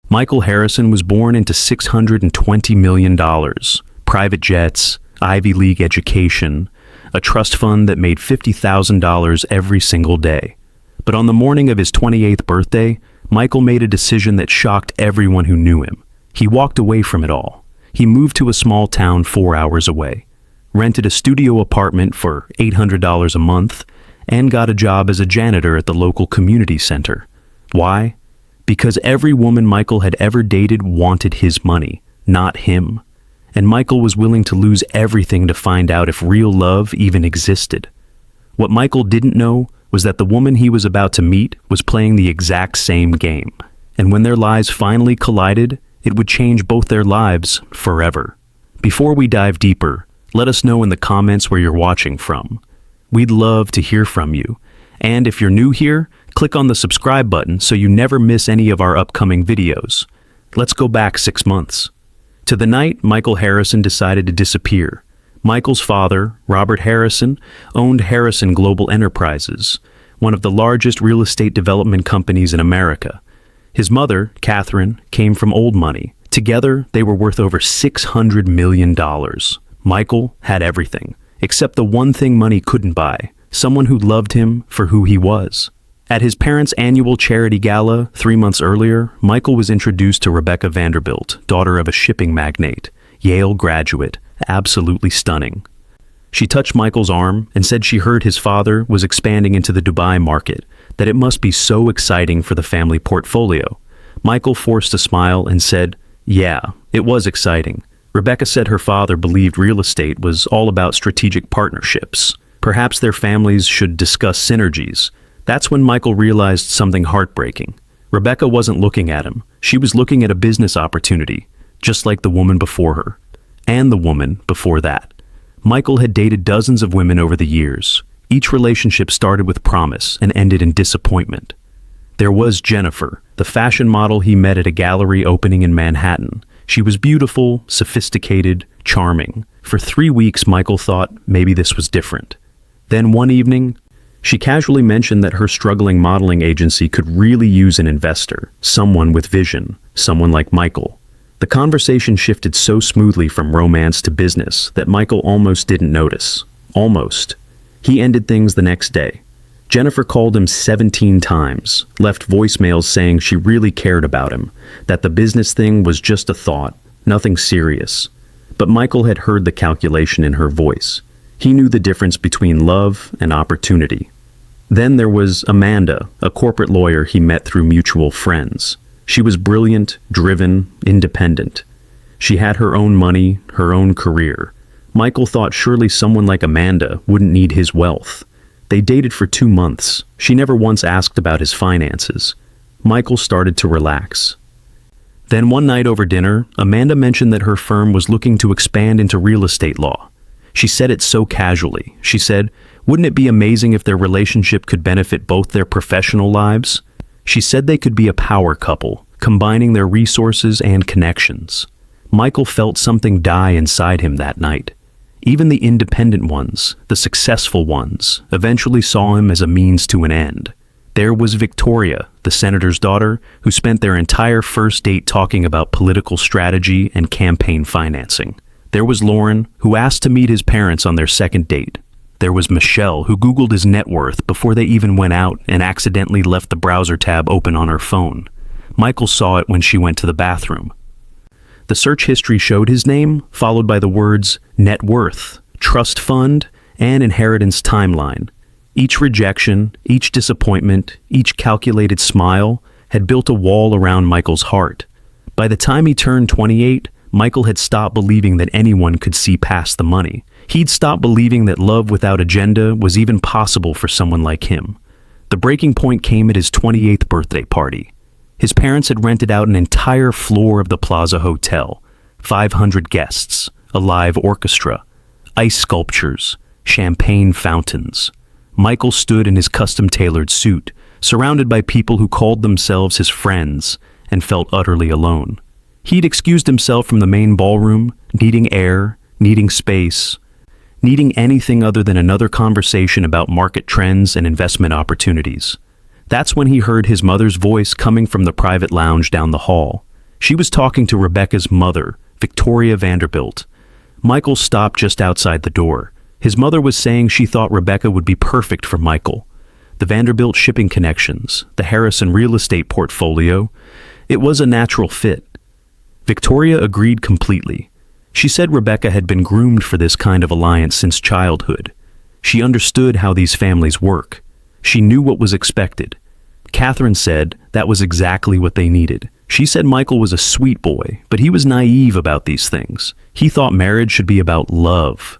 Michael Harrison was born into $620 million, private jets, Ivy League education, a trust fund that made $50,000 every single day. But on the morning of his 28th birthday, Michael made a decision that shocked everyone who knew him. He walked away from it all. He moved to a small town 4 hours away, rented a studio apartment for $800 a month, and got a job as a janitor at the local community center. Why? Because every woman Michael had ever dated wanted his money, not him. And Michael was willing to lose everything to find out if real love even existed. What Michael didn't know was that the woman he was about to meet was playing the exact same game. And when their lives finally collided, it would change both their lives forever. Before we dive deeper, let us know in the comments where you're watching from. We'd love to hear from you. And if you're new here, click on the subscribe button so you never miss any of our upcoming videos. Let's go back 6 months. To the night Michael Harrison decided to disappear. Michael's father, Robert Harrison, owned Harrison Global Enterprises, one of the largest real estate development companies in America. His mother, Catherine, came from old money. Together, they were worth over $600 million. Michael had everything, except the one thing money couldn't buy: someone who loved him for who he was. At his parents' annual charity gala 3 months earlier, Michael was introduced to Rebecca Vanderbilt, daughter of a shipping magnate, Yale graduate, absolutely stunning. She touched Michael's arm and said she heard his father was expanding into the Dubai market, that it must be so exciting for the family portfolio. Michael forced a smile and said, "Yeah, it was exciting." Rebecca said her father believed real estate was all about strategic partnerships. Perhaps their families should discuss synergies. That's when Michael realized something heartbreaking. Rebecca wasn't looking at him. She was looking at a business opportunity, just like the woman before her, and the woman before that. Michael had dated dozens of women over the years. Each relationship started with promise and ended in disappointment. There was Jennifer, the fashion model he met at a gallery opening in Manhattan. She was beautiful, sophisticated, charming. For 3 weeks, Michael thought maybe this was different. Then one evening, she casually mentioned that her struggling modeling agency could really use an investor, someone with vision, someone like Michael. The conversation shifted so smoothly from romance to business that Michael almost didn't notice. Almost. He ended things the next day. Jennifer called him 17 times, left voicemails saying she really cared about him, that the business thing was just a thought, nothing serious. But Michael had heard the calculation in her voice. He knew the difference between love and opportunity. Then there was Amanda, a corporate lawyer he met through mutual friends. She was brilliant, driven, independent. She had her own money, her own career. Michael thought surely someone like Amanda wouldn't need his wealth. They dated for 2 months. She never once asked about his finances. Michael started to relax. Then one night over dinner, Amanda mentioned that her firm was looking to expand into real estate law. She said it so casually. She said, "Wouldn't it be amazing if their relationship could benefit both their professional lives?" She said they could be a power couple, combining their resources and connections. Michael felt something die inside him that night. Even the independent ones, the successful ones, eventually saw him as a means to an end. There was Victoria, the senator's daughter, who spent their entire first date talking about political strategy and campaign financing. There was Lauren, who asked to meet his parents on their second date. There was Michelle, who Googled his net worth before they even went out and accidentally left the browser tab open on her phone. Michael saw it when she went to the bathroom. The search history showed his name, followed by the words net worth, trust fund, and inheritance timeline. Each rejection, each disappointment, each calculated smile had built a wall around Michael's heart. By the time he turned 28, Michael had stopped believing that anyone could see past the money. He'd stopped believing that love without agenda was even possible for someone like him. The breaking point came at his 28th birthday party. His parents had rented out an entire floor of the Plaza Hotel, 500 guests, a live orchestra, ice sculptures, champagne fountains. Michael stood in his custom-tailored suit, surrounded by people who called themselves his friends, and felt utterly alone. He'd excused himself from the main ballroom, needing air, needing space, needing anything other than another conversation about market trends and investment opportunities. That's when he heard his mother's voice coming from the private lounge down the hall. She was talking to Rebecca's mother, Victoria Vanderbilt. Michael stopped just outside the door. His mother was saying she thought Rebecca would be perfect for Michael. The Vanderbilt shipping connections, the Harrison real estate portfolio, it was a natural fit. Victoria agreed completely. She said Rebecca had been groomed for this kind of alliance since childhood. She understood how these families work. She knew what was expected. Catherine said that was exactly what they needed. She said Michael was a sweet boy, but he was naive about these things. He thought marriage should be about love.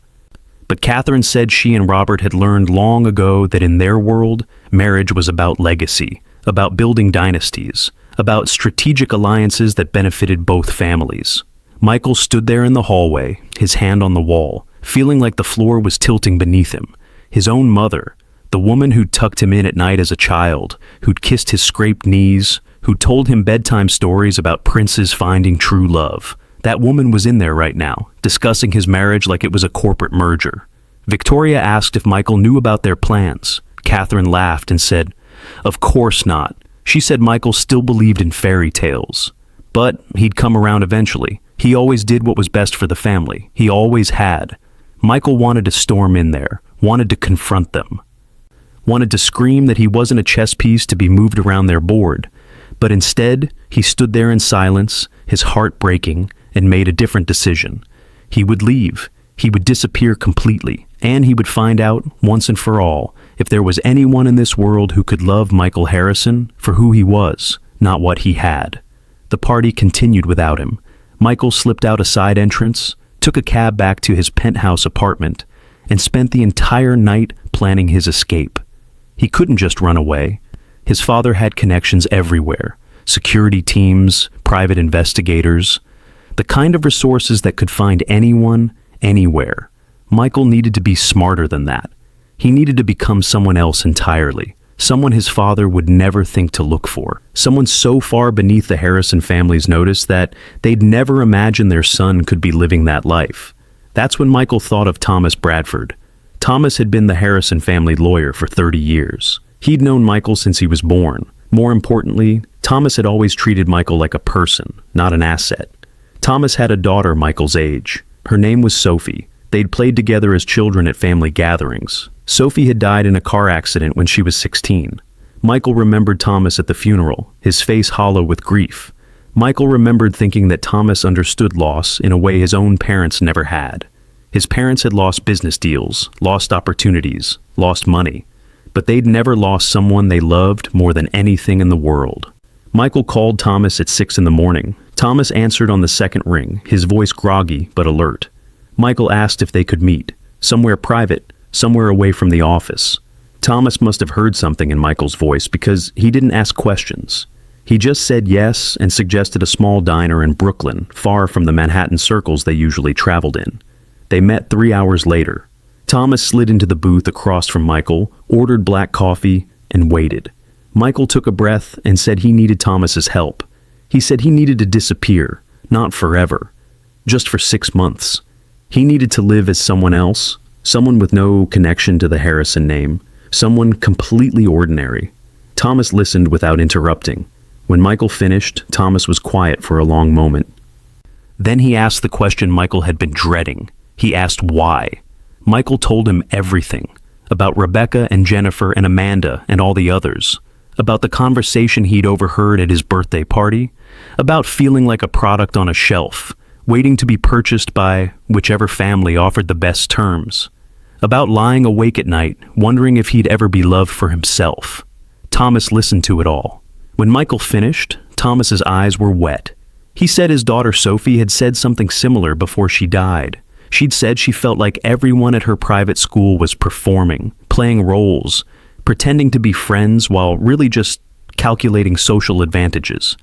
But Catherine said she and Robert had learned long ago that in their world, marriage was about legacy, about building dynasties, about strategic alliances that benefited both families. Michael stood there in the hallway, his hand on the wall, feeling like the floor was tilting beneath him. His own mother, the woman who'd tucked him in at night as a child, who'd kissed his scraped knees, who told him bedtime stories about princes finding true love. That woman was in there right now, discussing his marriage like it was a corporate merger. Victoria asked if Michael knew about their plans. Catherine laughed and said, "Of course not." She said Michael still believed in fairy tales. But he'd come around eventually. He always did what was best for the family. He always had. Michael wanted to storm in there, wanted to confront them. Wanted to scream that he wasn't a chess piece to be moved around their board. But instead, he stood there in silence, his heart breaking, and made a different decision. He would leave. He would disappear completely, and he would find out, once and for all, if there was anyone in this world who could love Michael Harrison for who he was, not what he had. The party continued without him. Michael slipped out a side entrance, took a cab back to his penthouse apartment, and spent the entire night planning his escape. He couldn't just run away. His father had connections everywhere, security teams, private investigators, the kind of resources that could find anyone, anywhere. Michael needed to be smarter than that. He needed to become someone else entirely, someone his father would never think to look for, someone so far beneath the Harrison family's notice that they'd never imagine their son could be living that life. That's when Michael thought of Thomas Bradford. Thomas had been the Harrison family lawyer for 30 years. He'd known Michael since he was born. More importantly, Thomas had always treated Michael like a person, not an asset. Thomas had a daughter Michael's age. Her name was Sophie. They'd played together as children at family gatherings. Sophie had died in a car accident when she was 16. Michael remembered Thomas at the funeral, his face hollow with grief. Michael remembered thinking that Thomas understood loss in a way his own parents never had. His parents had lost business deals, lost opportunities, lost money, but they'd never lost someone they loved more than anything in the world. Michael called Thomas at 6 in the morning. Thomas answered on the second ring, his voice groggy but alert. Michael asked if they could meet, somewhere private, somewhere away from the office. Thomas must have heard something in Michael's voice because he didn't ask questions. He just said yes and suggested a small diner in Brooklyn, far from the Manhattan circles they usually traveled in. They met 3 hours later. Thomas slid into the booth across from Michael, ordered black coffee, and waited. Michael took a breath and said he needed Thomas's help. He said he needed to disappear, not forever, just for 6 months. He needed to live as someone else, someone with no connection to the Harrison name, someone completely ordinary. Thomas listened without interrupting. When Michael finished, Thomas was quiet for a long moment. Then he asked the question Michael had been dreading. He asked why. Michael told him everything, about Rebecca and Jennifer and Amanda and all the others, about the conversation he'd overheard at his birthday party, about feeling like a product on a shelf, waiting to be purchased by whichever family offered the best terms, about lying awake at night, wondering if he'd ever be loved for himself. Thomas listened to it all. When Michael finished, Thomas's eyes were wet. He said his daughter Sophie had said something similar before she died. She'd said she felt like everyone at her private school was performing, playing roles, pretending to be friends while really just calculating social advantages.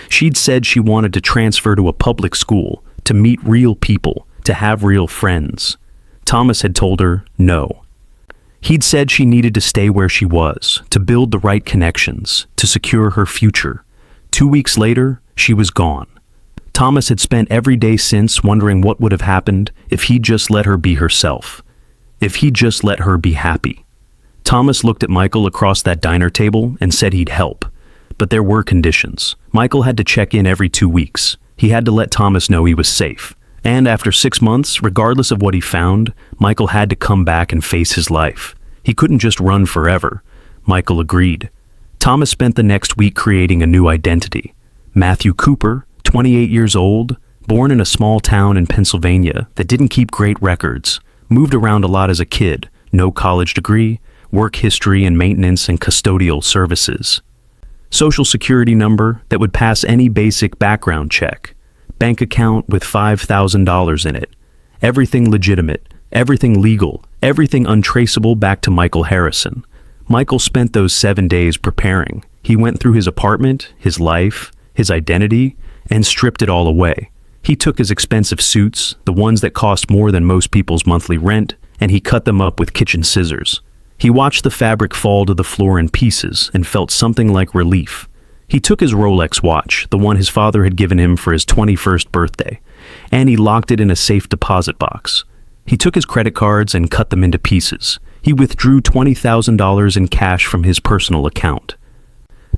She'd said she wanted to transfer to a public school, to meet real people, to have real friends. Thomas had told her no. He'd said she needed to stay where she was, to build the right connections, to secure her future. 2 weeks later, she was gone. Thomas had spent every day since wondering what would have happened if he'd just let her be herself, if he'd just let her be happy. Thomas looked at Michael across that diner table and said he'd help, But there were conditions. Michael had to check in every 2 weeks. He had to let Thomas know he was safe. And after 6 months, regardless of what he found, Michael had to come back and face his life. He couldn't just run forever. Michael agreed. Thomas spent the next week creating a new identity. Matthew Cooper, 28 years old, born in a small town in Pennsylvania that didn't keep great records, moved around a lot as a kid, no college degree, work history in maintenance and custodial services. Social security number that would pass any basic background check. Bank account with $5,000 in it. Everything legitimate, everything legal, everything untraceable back to Michael Harrison. Michael spent those 7 days preparing. He went through his apartment, his life, his identity, and stripped it all away. He took his expensive suits, the ones that cost more than most people's monthly rent, and he cut them up with kitchen scissors. He watched the fabric fall to the floor in pieces and felt something like relief. He took his Rolex watch, the one his father had given him for his 21st birthday, and he locked it in a safe deposit box. He took his credit cards and cut them into pieces. He withdrew $20,000 in cash from his personal account.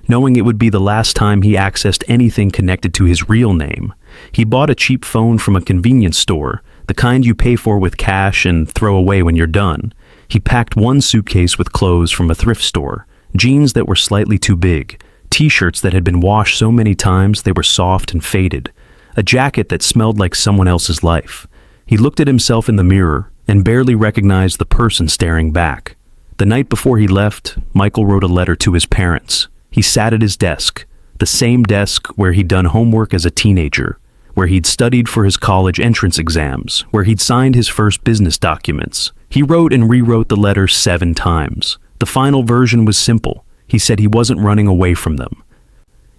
Knowing it would be the last time he accessed anything connected to his real name, he bought a cheap phone from a convenience store, the kind you pay for with cash and throw away when you're done. He packed one suitcase with clothes from a thrift store, jeans that were slightly too big, t-shirts that had been washed so many times they were soft and faded, a jacket that smelled like someone else's life. He looked at himself in the mirror and barely recognized the person staring back. The night before he left, Michael wrote a letter to his parents. He sat at his desk, the same desk where he'd done homework as a teenager, where he'd studied for his college entrance exams, where he'd signed his first business documents. He wrote and rewrote the letter 7 times. The final version was simple. He said he wasn't running away from them.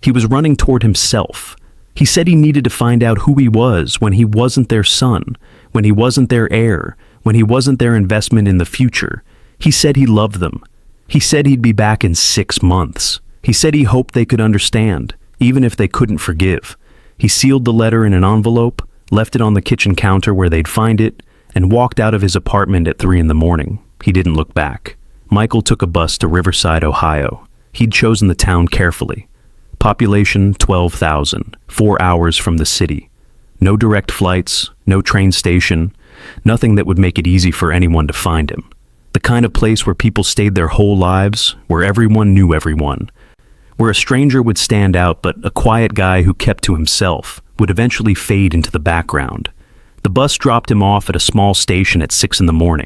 He was running toward himself. He said he needed to find out who he was when he wasn't their son, when he wasn't their heir, when he wasn't their investment in the future. He said he loved them. He said he'd be back in 6 months. He said he hoped they could understand, even if they couldn't forgive. He sealed the letter in an envelope, left it on the kitchen counter where they'd find it, and walked out of his apartment at 3 a.m. He didn't look back. Michael took a bus to Riverside, Ohio. He'd chosen the town carefully. Population 12,000, 4 hours from the city. No direct flights, no train station, nothing that would make it easy for anyone to find him. The kind of place where people stayed their whole lives, where everyone knew everyone, where a stranger would stand out but a quiet guy who kept to himself would eventually fade into the background. The bus dropped him off at a small station at 6 a.m.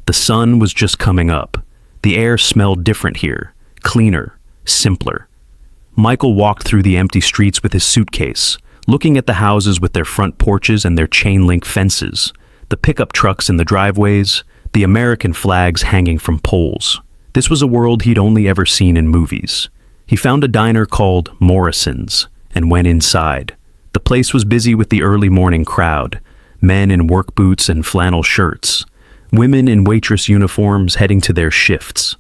The sun was just coming up. The air smelled different here, cleaner, simpler. Michael walked through the empty streets with his suitcase, looking at the houses with their front porches and their chain-link fences, the pickup trucks in the driveways, the American flags hanging from poles. This was a world he'd only ever seen in movies. He found a diner called Morrison's and went inside. The place was busy with the early morning crowd, men in work boots and flannel shirts, women in waitress uniforms heading to their shifts.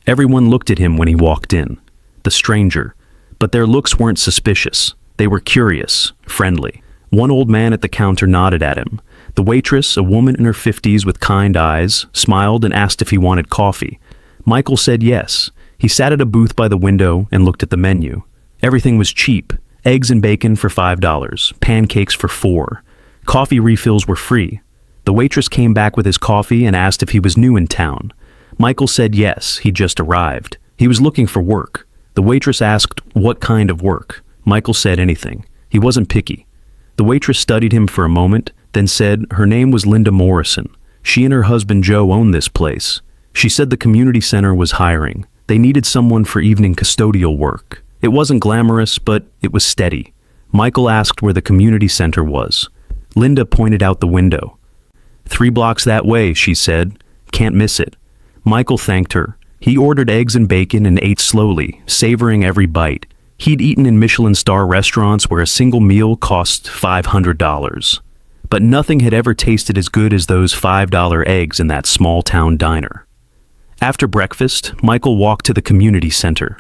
Everyone looked at him when he walked in, the stranger, but their looks weren't suspicious. They were curious, friendly. One old man at the counter nodded at him. The waitress, a woman in her 50s with kind eyes, smiled and asked if he wanted coffee. Michael said yes. He sat at a booth by the window and looked at the menu. Everything was cheap. Eggs and bacon for $5, pancakes for $4. Coffee refills were free. The waitress came back with his coffee and asked if he was new in town. Michael said yes, he'd just arrived. He was looking for work. The waitress asked what kind of work. Michael said anything. He wasn't picky. The waitress studied him for a moment, then said her name was Linda Morrison. She and her husband Joe owned this place. She said the community center was hiring. They needed someone for evening custodial work. It wasn't glamorous, but it was steady. Michael asked where the community center was. Linda pointed out the window. 3 blocks that way, she said. Can't miss it. Michael thanked her. He ordered eggs and bacon and ate slowly, savoring every bite. He'd eaten in Michelin star restaurants where a single meal cost $500. But nothing had ever tasted as good as those $5 eggs in that small town diner. After breakfast, Michael walked to the community center.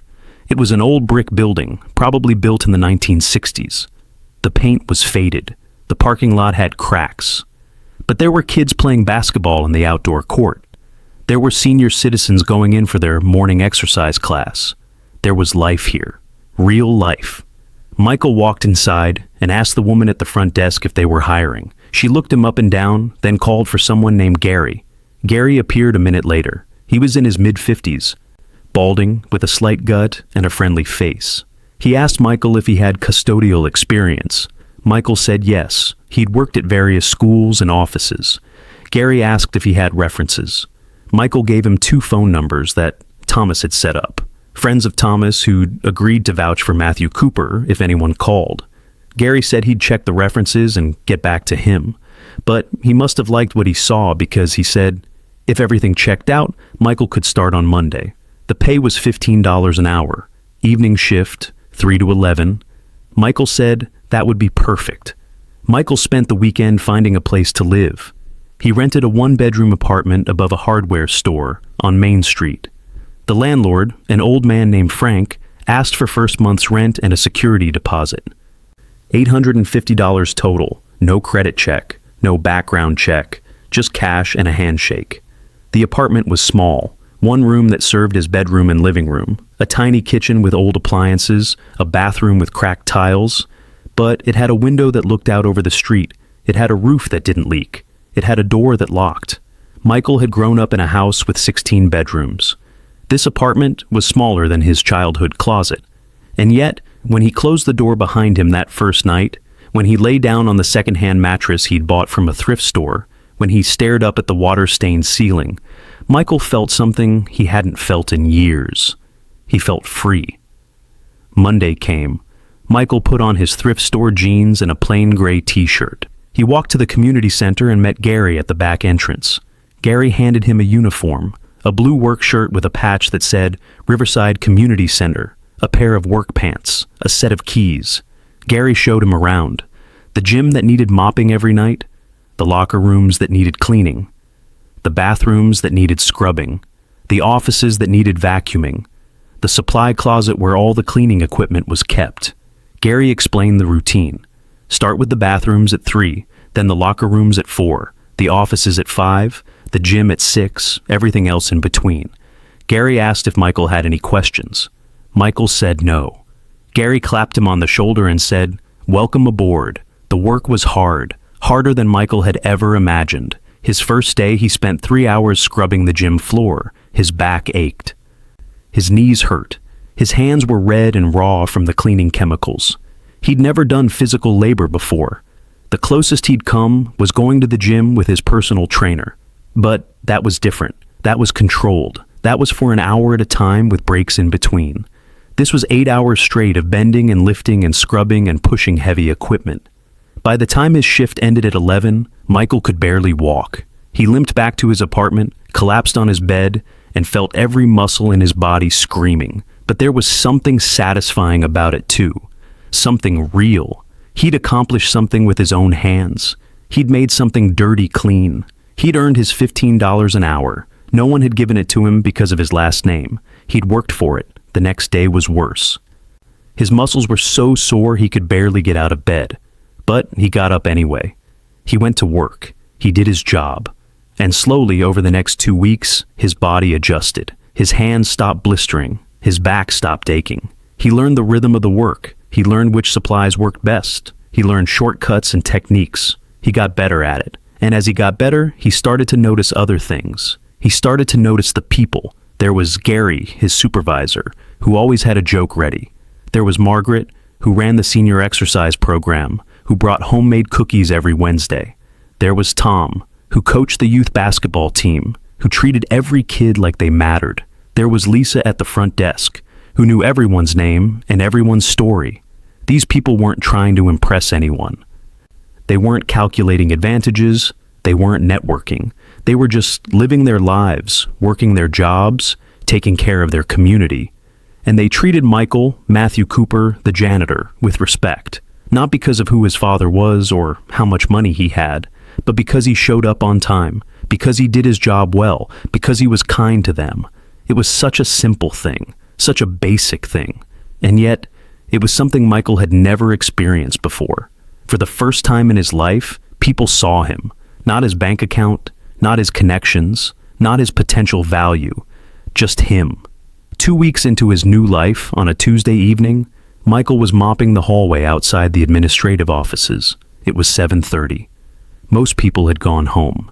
It was an old brick building, probably built in the 1960s. The paint was faded. The parking lot had cracks. But there were kids playing basketball in the outdoor court. There were senior citizens going in for their morning exercise class. There was life here. Real life. Michael walked inside and asked the woman at the front desk if they were hiring. She looked him up and down, then called for someone named Gary. Gary appeared a minute later. He was in his mid-50s, balding, with a slight gut and a friendly face. He asked Michael if he had custodial experience. Michael said yes. He'd worked at various schools and offices. Gary asked if he had references. Michael gave him 2 phone numbers that Thomas had set up. Friends of Thomas who'd agreed to vouch for Matthew Cooper if anyone called. Gary said he'd check the references and get back to him. But he must have liked what he saw because he said if everything checked out, Michael could start on Monday. The pay was $15 an hour. Evening shift, 3 to 11. Michael said that would be perfect. Michael spent the weekend finding a place to live. He rented a 1-bedroom apartment above a hardware store on Main Street. The landlord, an old man named Frank, asked for first month's rent and a security deposit. $850 total, no credit check, no background check, just cash and a handshake. The apartment was small, 1 room that served as bedroom and living room, a tiny kitchen with old appliances, a bathroom with cracked tiles, but it had a window that looked out over the street. It had a roof that didn't leak. It had a door that locked. Michael had grown up in a house with 16 bedrooms. This apartment was smaller than his childhood closet. And yet, when he closed the door behind him that first night, when he lay down on the second-hand mattress he'd bought from a thrift store, when he stared up at the water-stained ceiling, Michael felt something he hadn't felt in years. He felt free. Monday came. Michael put on his thrift store jeans and a plain gray t-shirt. He walked to the community center and met Gary at the back entrance. Gary handed him a uniform, a blue work shirt with a patch that said Riverside Community Center, a pair of work pants, a set of keys. Gary showed him around. The gym that needed mopping every night, the locker rooms that needed cleaning, the bathrooms that needed scrubbing, the offices that needed vacuuming, the supply closet where all the cleaning equipment was kept. Gary explained the routine. Start with the bathrooms at 3, then the locker rooms at 4, the offices at 5, the gym at 6, everything else in between. Gary asked if Michael had any questions. Michael said no. Gary clapped him on the shoulder and said, "Welcome aboard." The work was hard, harder than Michael had ever imagined. His first day, he spent 3 hours scrubbing the gym floor. His back ached. His knees hurt. His hands were red and raw from the cleaning chemicals. He'd never done physical labor before. The closest he'd come was going to the gym with his personal trainer. But that was different. That was controlled. That was for an hour at a time with breaks in between. This was 8 hours straight of bending and lifting and scrubbing and pushing heavy equipment. By the time his shift ended at 11, Michael could barely walk. He limped back to his apartment, collapsed on his bed, and felt every muscle in his body screaming. But there was something satisfying about it too. Something real. He'd accomplished something with his own hands. He'd made something dirty clean. He'd earned his $15 an hour. No one had given it to him because of his last name. He'd worked for it. The next day was worse. His muscles were so sore he could barely get out of bed. But he got up anyway. He went to work. He did his job. And slowly, over the next 2 weeks, his body adjusted. His hands stopped blistering. His back stopped aching. He learned the rhythm of the work. He learned which supplies worked best. He learned shortcuts and techniques. He got better at it. And as he got better, he started to notice other things. He started to notice the people. There was Gary, his supervisor, who always had a joke ready. There was Margaret, who ran the senior exercise program, who brought homemade cookies every Wednesday. There was Tom, who coached the youth basketball team, who treated every kid like they mattered. There was Lisa at the front desk, who knew everyone's name and everyone's story. These people weren't trying to impress anyone. They weren't calculating advantages. They weren't networking. They were just living their lives, working their jobs, taking care of their community. And they treated Michael, Matthew Cooper, the janitor, with respect. Not because of who his father was or how much money he had, but because he showed up on time, because he did his job well, because he was kind to them. It was such a simple thing, such a basic thing. And yet, it was something Michael had never experienced before. For the first time in his life, people saw him. Not his bank account, not his connections, not his potential value, just him. 2 weeks into his new life, on a Tuesday evening, Michael was mopping the hallway outside the administrative offices. It was 7:30. Most people had gone home.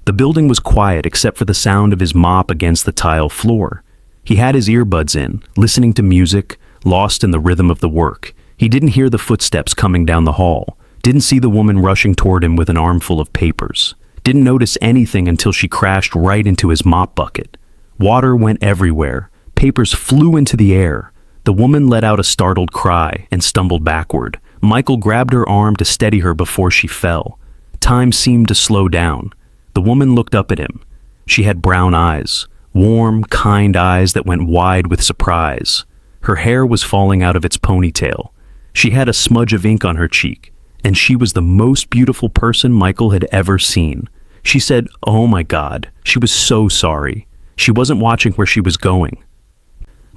The building was quiet except for the sound of his mop against the tile floor. He had his earbuds in, listening to music, lost in the rhythm of the work. He didn't hear the footsteps coming down the hall, didn't see the woman rushing toward him with an armful of papers, didn't notice anything until she crashed right into his mop bucket. Water went everywhere. Papers flew into the air. The woman let out a startled cry and stumbled backward. Michael grabbed her arm to steady her before she fell. Time seemed to slow down. The woman looked up at him. She had brown eyes, warm, kind eyes that went wide with surprise. Her hair was falling out of its ponytail. She had a smudge of ink on her cheek, and she was the most beautiful person Michael had ever seen. She said, "Oh my God," she was so sorry. She wasn't watching where she was going.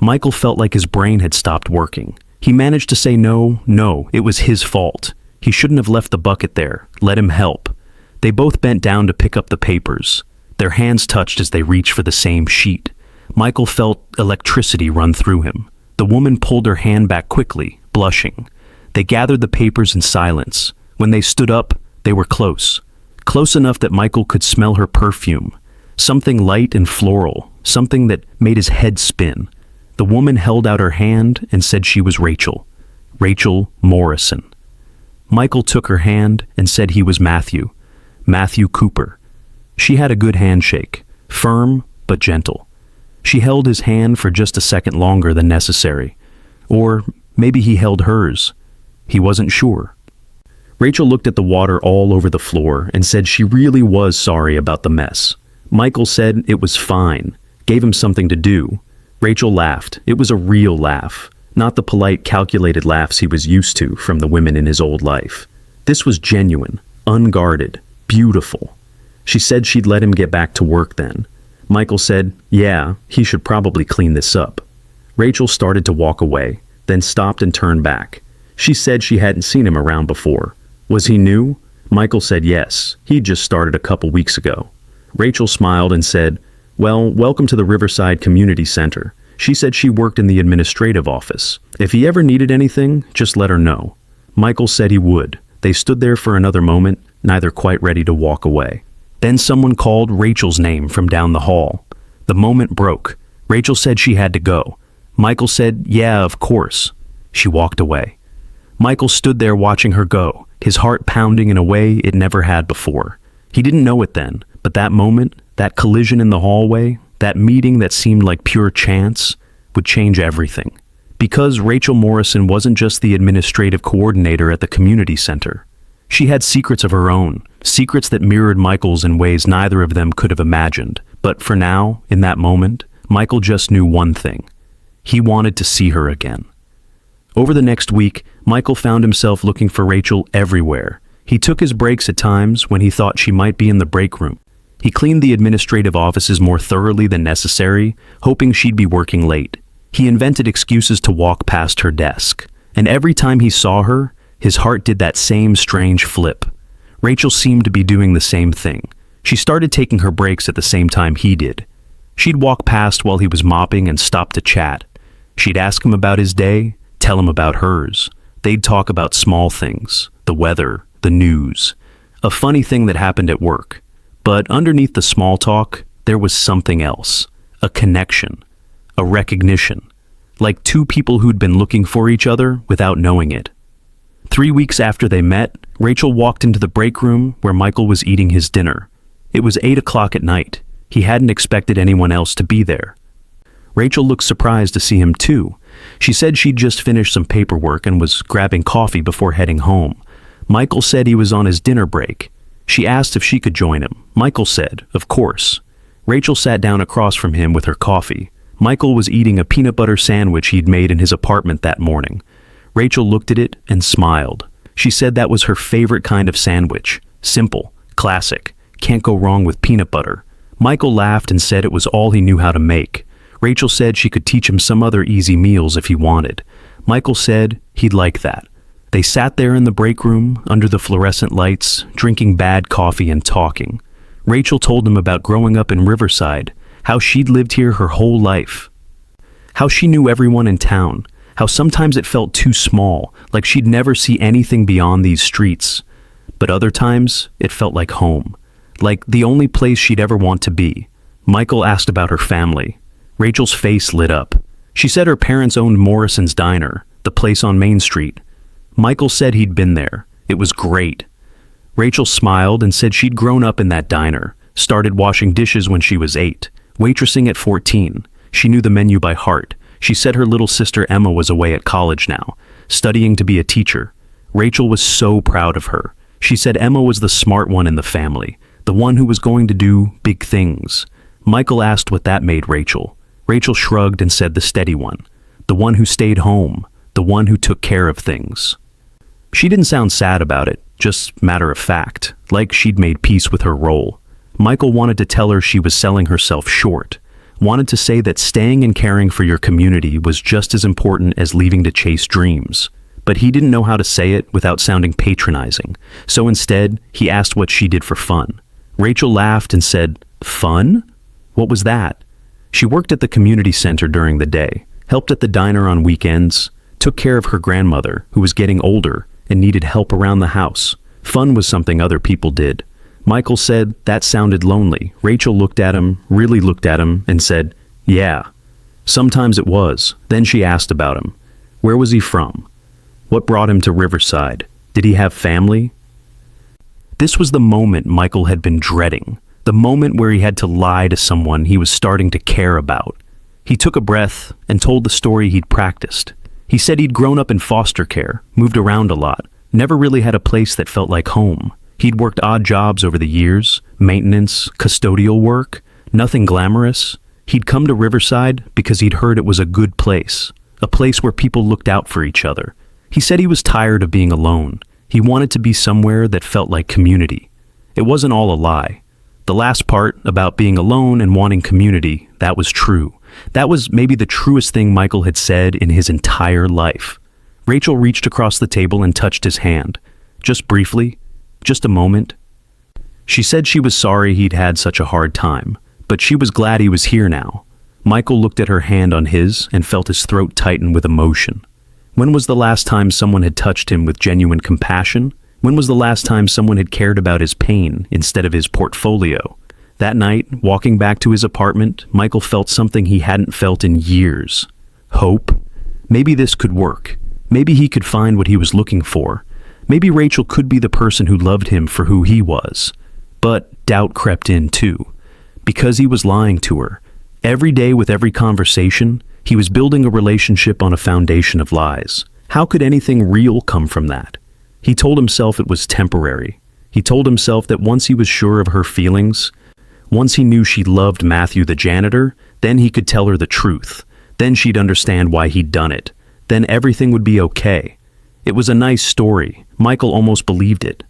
Michael felt like his brain had stopped working. He managed to say no, it was his fault. He shouldn't have left the bucket there. Let him help. They both bent down to pick up the papers. Their hands touched as they reached for the same sheet. Michael felt electricity run through him. The woman pulled her hand back quickly, blushing. They gathered the papers in silence. When they stood up, they were close. Close enough that Michael could smell her perfume. Something light and floral, something that made his head spin. The woman held out her hand and said she was Rachel. Rachel Morrison. Michael took her hand and said he was Matthew. Matthew Cooper. She had a good handshake, firm but gentle. She held his hand for just a second longer than necessary. Or maybe he held hers. He wasn't sure. Rachel looked at the water all over the floor and said she really was sorry about the mess. Michael said it was fine, gave him something to do. Rachel laughed. It was a real laugh, not the polite, calculated laughs he was used to from the women in his old life. This was genuine, unguarded, beautiful. She said she'd let him get back to work then. Michael said, yeah, he should probably clean this up. Rachel started to walk away, then stopped and turned back. She said she hadn't seen him around before. Was he new? Michael said yes, he'd just started a couple weeks ago. Rachel smiled and said, well, welcome to the Riverside Community Center. She said she worked in the administrative office. If he ever needed anything, just let her know. Michael said he would. They stood there for another moment, neither quite ready to walk away. Then someone called Rachel's name from down the hall. The moment broke. Rachel said she had to go. Michael said, yeah, of course. She walked away. Michael stood there watching her go, his heart pounding in a way it never had before. He didn't know it then, but that moment, that collision in the hallway, that meeting that seemed like pure chance, would change everything. Because Rachel Morrison wasn't just the administrative coordinator at the community center. She had secrets of her own, secrets that mirrored Michael's in ways neither of them could have imagined. But for now, in that moment, Michael just knew one thing. He wanted to see her again. Over the next week, Michael found himself looking for Rachel everywhere. He took his breaks at times when he thought she might be in the break room. He cleaned the administrative offices more thoroughly than necessary, hoping she'd be working late. He invented excuses to walk past her desk. And every time he saw her, his heart did that same strange flip. Rachel seemed to be doing the same thing. She started taking her breaks at the same time he did. She'd walk past while he was mopping and stop to chat. She'd ask him about his day, tell him about hers. They'd talk about small things, the weather, the news, a funny thing that happened at work. But underneath the small talk, there was something else, a connection, a recognition, like two people who'd been looking for each other without knowing it. 3 weeks after they met, Rachel walked into the break room where Michael was eating his dinner. It was 8 o'clock at night. He hadn't expected anyone else to be there. Rachel looked surprised to see him too. She said she'd just finished some paperwork and was grabbing coffee before heading home. Michael said he was on his dinner break. She asked if she could join him. Michael said, of course. Rachel sat down across from him with her coffee. Michael was eating a peanut butter sandwich he'd made in his apartment that morning. Rachel looked at it and smiled. She said that was her favorite kind of sandwich. Simple, classic, can't go wrong with peanut butter. Michael laughed and said it was all he knew how to make. Rachel said she could teach him some other easy meals if he wanted. Michael said he'd like that. They sat there in the break room, under the fluorescent lights, drinking bad coffee and talking. Rachel told him about growing up in Riverside, how she'd lived here her whole life, how she knew everyone in town, how sometimes it felt too small, like she'd never see anything beyond these streets. But other times, it felt like home, like the only place she'd ever want to be. Michael asked about her family. Rachel's face lit up. She said her parents owned Morrison's Diner, the place on Main Street. Michael said he'd been there. It was great. Rachel smiled and said she'd grown up in that diner, started washing dishes when she was 8, waitressing at 14. She knew the menu by heart. She said her little sister Emma was away at college now, studying to be a teacher. Rachel was so proud of her. She said Emma was the smart one in the family, the one who was going to do big things. Michael asked what that made Rachel. Rachel shrugged and said the steady one, the one who stayed home, the one who took care of things. She didn't sound sad about it, just matter of fact, like she'd made peace with her role. Michael wanted to tell her she was selling herself short, wanted to say that staying and caring for your community was just as important as leaving to chase dreams. But he didn't know how to say it without sounding patronizing, so instead, he asked what she did for fun. Rachel laughed and said, "Fun? What was that?" She worked at the community center during the day, helped at the diner on weekends, took care of her grandmother, who was getting older and needed help around the house. Fun was something other people did. Michael said that sounded lonely. Rachel looked at him, really looked at him, and said, "Yeah." Sometimes it was. Then she asked about him. Where was he from? What brought him to Riverside? Did he have family? This was the moment Michael had been dreading, the moment where he had to lie to someone he was starting to care about. He took a breath and told the story he'd practiced. He said he'd grown up in foster care, moved around a lot, never really had a place that felt like home. He'd worked odd jobs over the years, maintenance, custodial work, nothing glamorous. He'd come to Riverside because he'd heard it was a good place, a place where people looked out for each other. He said he was tired of being alone. He wanted to be somewhere that felt like community. It wasn't all a lie. The last part about being alone and wanting community, that was true. That was maybe the truest thing Michael had said in his entire life. Rachel reached across the table and touched his hand. Just briefly, just a moment. She said she was sorry he'd had such a hard time, but she was glad he was here now. Michael looked at her hand on his and felt his throat tighten with emotion. When was the last time someone had touched him with genuine compassion? When was the last time someone had cared about his pain instead of his portfolio? That night, walking back to his apartment, Michael felt something he hadn't felt in years. Hope. Maybe this could work. Maybe he could find what he was looking for. Maybe Rachel could be the person who loved him for who he was. But doubt crept in too, because he was lying to her. Every day with every conversation, he was building a relationship on a foundation of lies. How could anything real come from that? He told himself it was temporary. He told himself that once he was sure of her feelings, once he knew she loved Matthew the janitor, then he could tell her the truth. Then she'd understand why he'd done it. Then everything would be okay. It was a nice story. Michael almost believed it.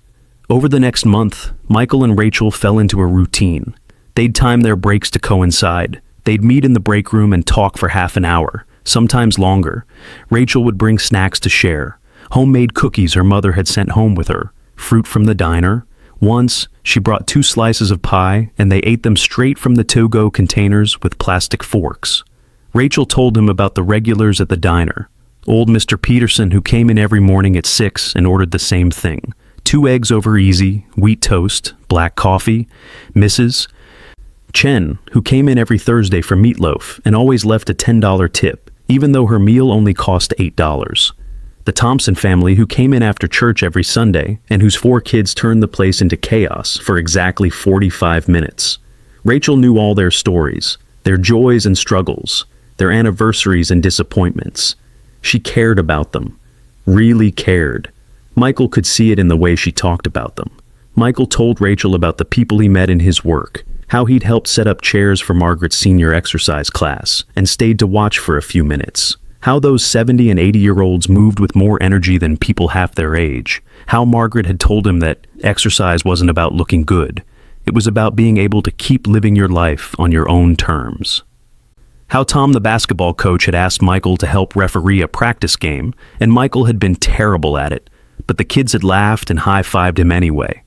Over the next month, Michael and Rachel fell into a routine. They'd time their breaks to coincide. They'd meet in the break room and talk for half an hour, sometimes longer. Rachel would bring snacks to share. Homemade cookies her mother had sent home with her. Fruit from the diner. Once, she brought 2 slices of pie, and they ate them straight from the to-go containers with plastic forks. Rachel told him about the regulars at the diner. Old Mr. Peterson, who came in every morning at 6 and ordered the same thing. 2 eggs over easy, wheat toast, black coffee. Mrs. Chen, who came in every Thursday for meatloaf and always left a $10 tip, even though her meal only cost $8. The Thompson family, who came in after church every Sunday and whose 4 kids turned the place into chaos for exactly 45 minutes. Rachel knew all their stories, their joys and struggles, their anniversaries and disappointments. She cared about them, really cared. Michael could see it in the way she talked about them. Michael told Rachel about the people he met in his work, how he'd helped set up chairs for Margaret's senior exercise class and stayed to watch for a few minutes. How those 70 and 80-year-olds moved with more energy than people half their age. How Margaret had told him that exercise wasn't about looking good. It was about being able to keep living your life on your own terms. How Tom, the basketball coach, had asked Michael to help referee a practice game, and Michael had been terrible at it, but the kids had laughed and high-fived him anyway.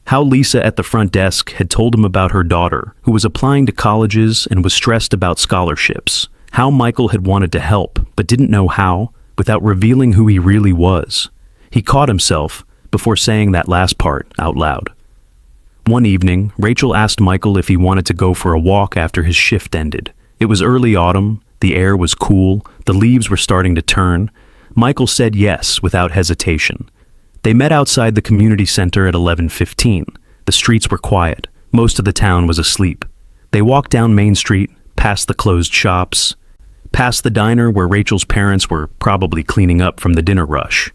How Lisa at the front desk had told him about her daughter, who was applying to colleges and was stressed about scholarships. How Michael had wanted to help, but didn't know how. without revealing who he really was. He caught himself before saying that last part out loud. One evening, Rachel asked Michael if he wanted to go for a walk after his shift ended. It was early autumn, the air was cool, the leaves were starting to turn. Michael said yes without hesitation. They met outside the community center at 11:15. The streets were quiet. Most of the town was asleep. They walked down Main Street, past the closed shops, past the diner where Rachel's parents were probably cleaning up from the dinner rush.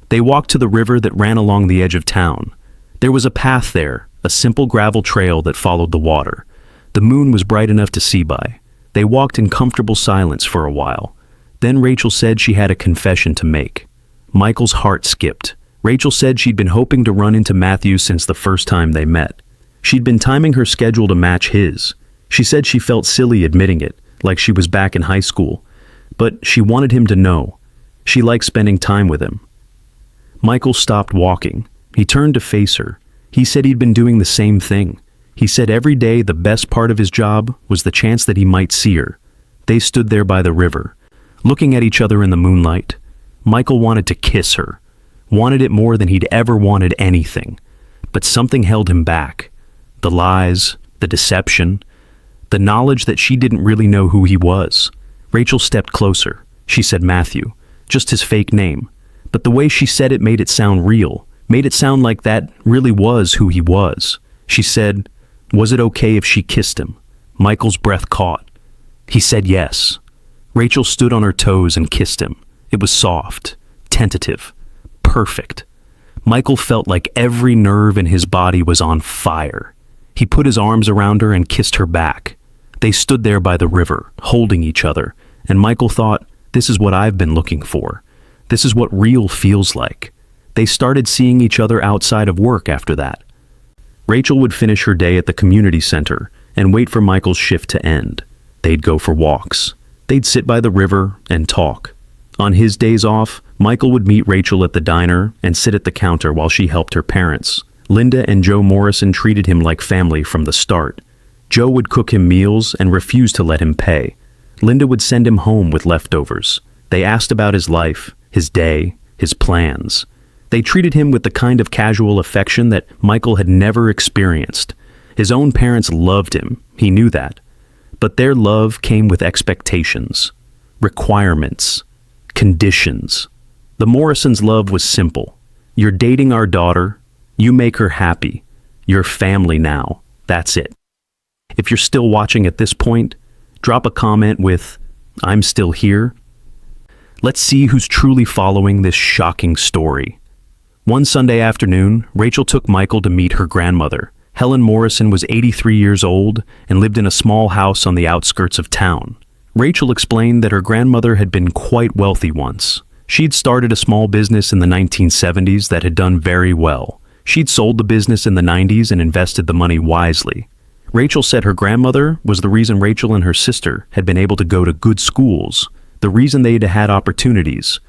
They walked to the river that ran along the edge of town. There was a path there, a simple gravel trail that followed the water. The moon was bright enough to see by. They walked in comfortable silence for a while. Then Rachel said she had a confession to make. Michael's heart skipped. Rachel said she'd been hoping to run into Matthew since the first time they met. She'd been timing her schedule to match his. She said she felt silly admitting it, like she was back in high school. But she wanted him to know. She liked spending time with him. Michael stopped walking. He turned to face her. He said he'd been doing the same thing. He said every day the best part of his job was the chance that he might see her. They stood there by the river, looking at each other in the moonlight. Michael wanted to kiss her, wanted it more than he'd ever wanted anything. But something held him back. The lies, the deception, the knowledge that she didn't really know who he was. Rachel stepped closer. She said Matthew, just his fake name. But the way she said it made it sound real, made it sound like that really was who he was. She said, was it okay if she kissed him? Michael's breath caught. He said yes. Rachel stood on her toes and kissed him. It was soft, tentative, perfect. Michael felt like every nerve in his body was on fire. He put his arms around her and kissed her back. They stood there by the river, holding each other, and Michael thought, this is what I've been looking for. This is what real feels like. They started seeing each other outside of work after that. Rachel would finish her day at the community center and wait for Michael's shift to end. They'd go for walks. They'd sit by the river and talk. On his days off, Michael would meet Rachel at the diner and sit at the counter while she helped her parents. Linda and Joe Morrison treated him like family from the start. Joe would cook him meals and refuse to let him pay. Linda would send him home with leftovers. They asked about his life, his day, his plans. They treated him with the kind of casual affection that Michael had never experienced. His own parents loved him, he knew that. But their love came with expectations, requirements, conditions. The Morrisons' love was simple. You're dating our daughter, you make her happy. You're family now, that's it. If you're still watching at this point, drop a comment with, I'm still here. Let's see who's truly following this shocking story. One Sunday afternoon, Rachel took Michael to meet her grandmother. Helen Morrison was 83 years old and lived in a small house on the outskirts of town. Rachel explained that her grandmother had been quite wealthy once. She'd started a small business in the 1970s that had done very well. She'd sold the business in the 90s and invested the money wisely. Rachel said her grandmother was the reason Rachel and her sister had been able to go to good schools, the reason they'd had opportunities.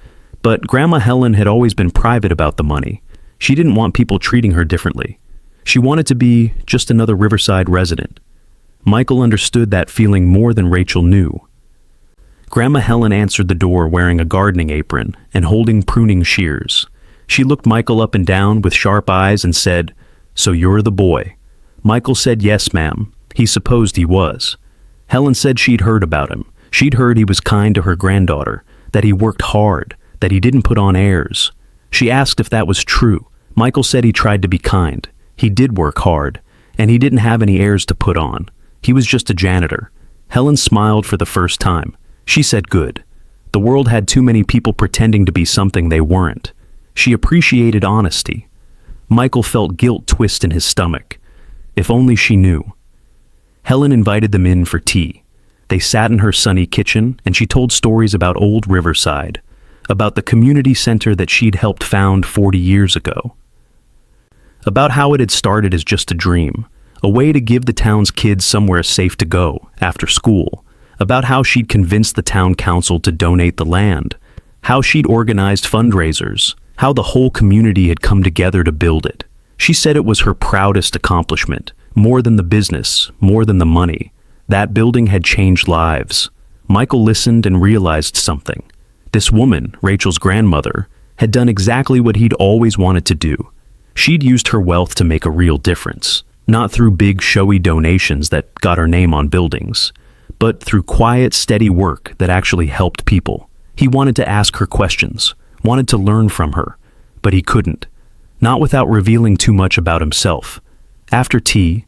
But Grandma Helen had always been private about the money. She didn't want people treating her differently. She wanted to be just another Riverside resident. Michael understood that feeling more than Rachel knew. Grandma Helen answered the door wearing a gardening apron and holding pruning shears. She looked Michael up and down with sharp eyes and said, "So you're the boy." Michael said, "Yes, ma'am." He supposed he was. Helen said she'd heard about him. She'd heard he was kind to her granddaughter, that he worked hard, that he didn't put on airs. She asked if that was true. Michael said he tried to be kind. He did work hard, and he didn't have any airs to put on. He was just a janitor. Helen smiled for the first time. She said good. The world had too many people pretending to be something they weren't. She appreciated honesty. Michael felt guilt twist in his stomach. If only she knew. Helen invited them in for tea. They sat in her sunny kitchen, and she told stories about old Riverside, about the community center that she'd helped found 40 years ago, about how it had started as just a dream, a way to give the town's kids somewhere safe to go after school, about how she'd convinced the town council to donate the land, how she'd organized fundraisers, how the whole community had come together to build it. She said it was her proudest accomplishment, more than the business, more than the money. That building had changed lives. Michael listened and realized something. This woman, Rachel's grandmother, had done exactly what he'd always wanted to do. She'd used her wealth to make a real difference, not through big showy donations that got her name on buildings, but through quiet, steady work that actually helped people. He wanted to ask her questions, wanted to learn from her, but he couldn't, not without revealing too much about himself. After tea,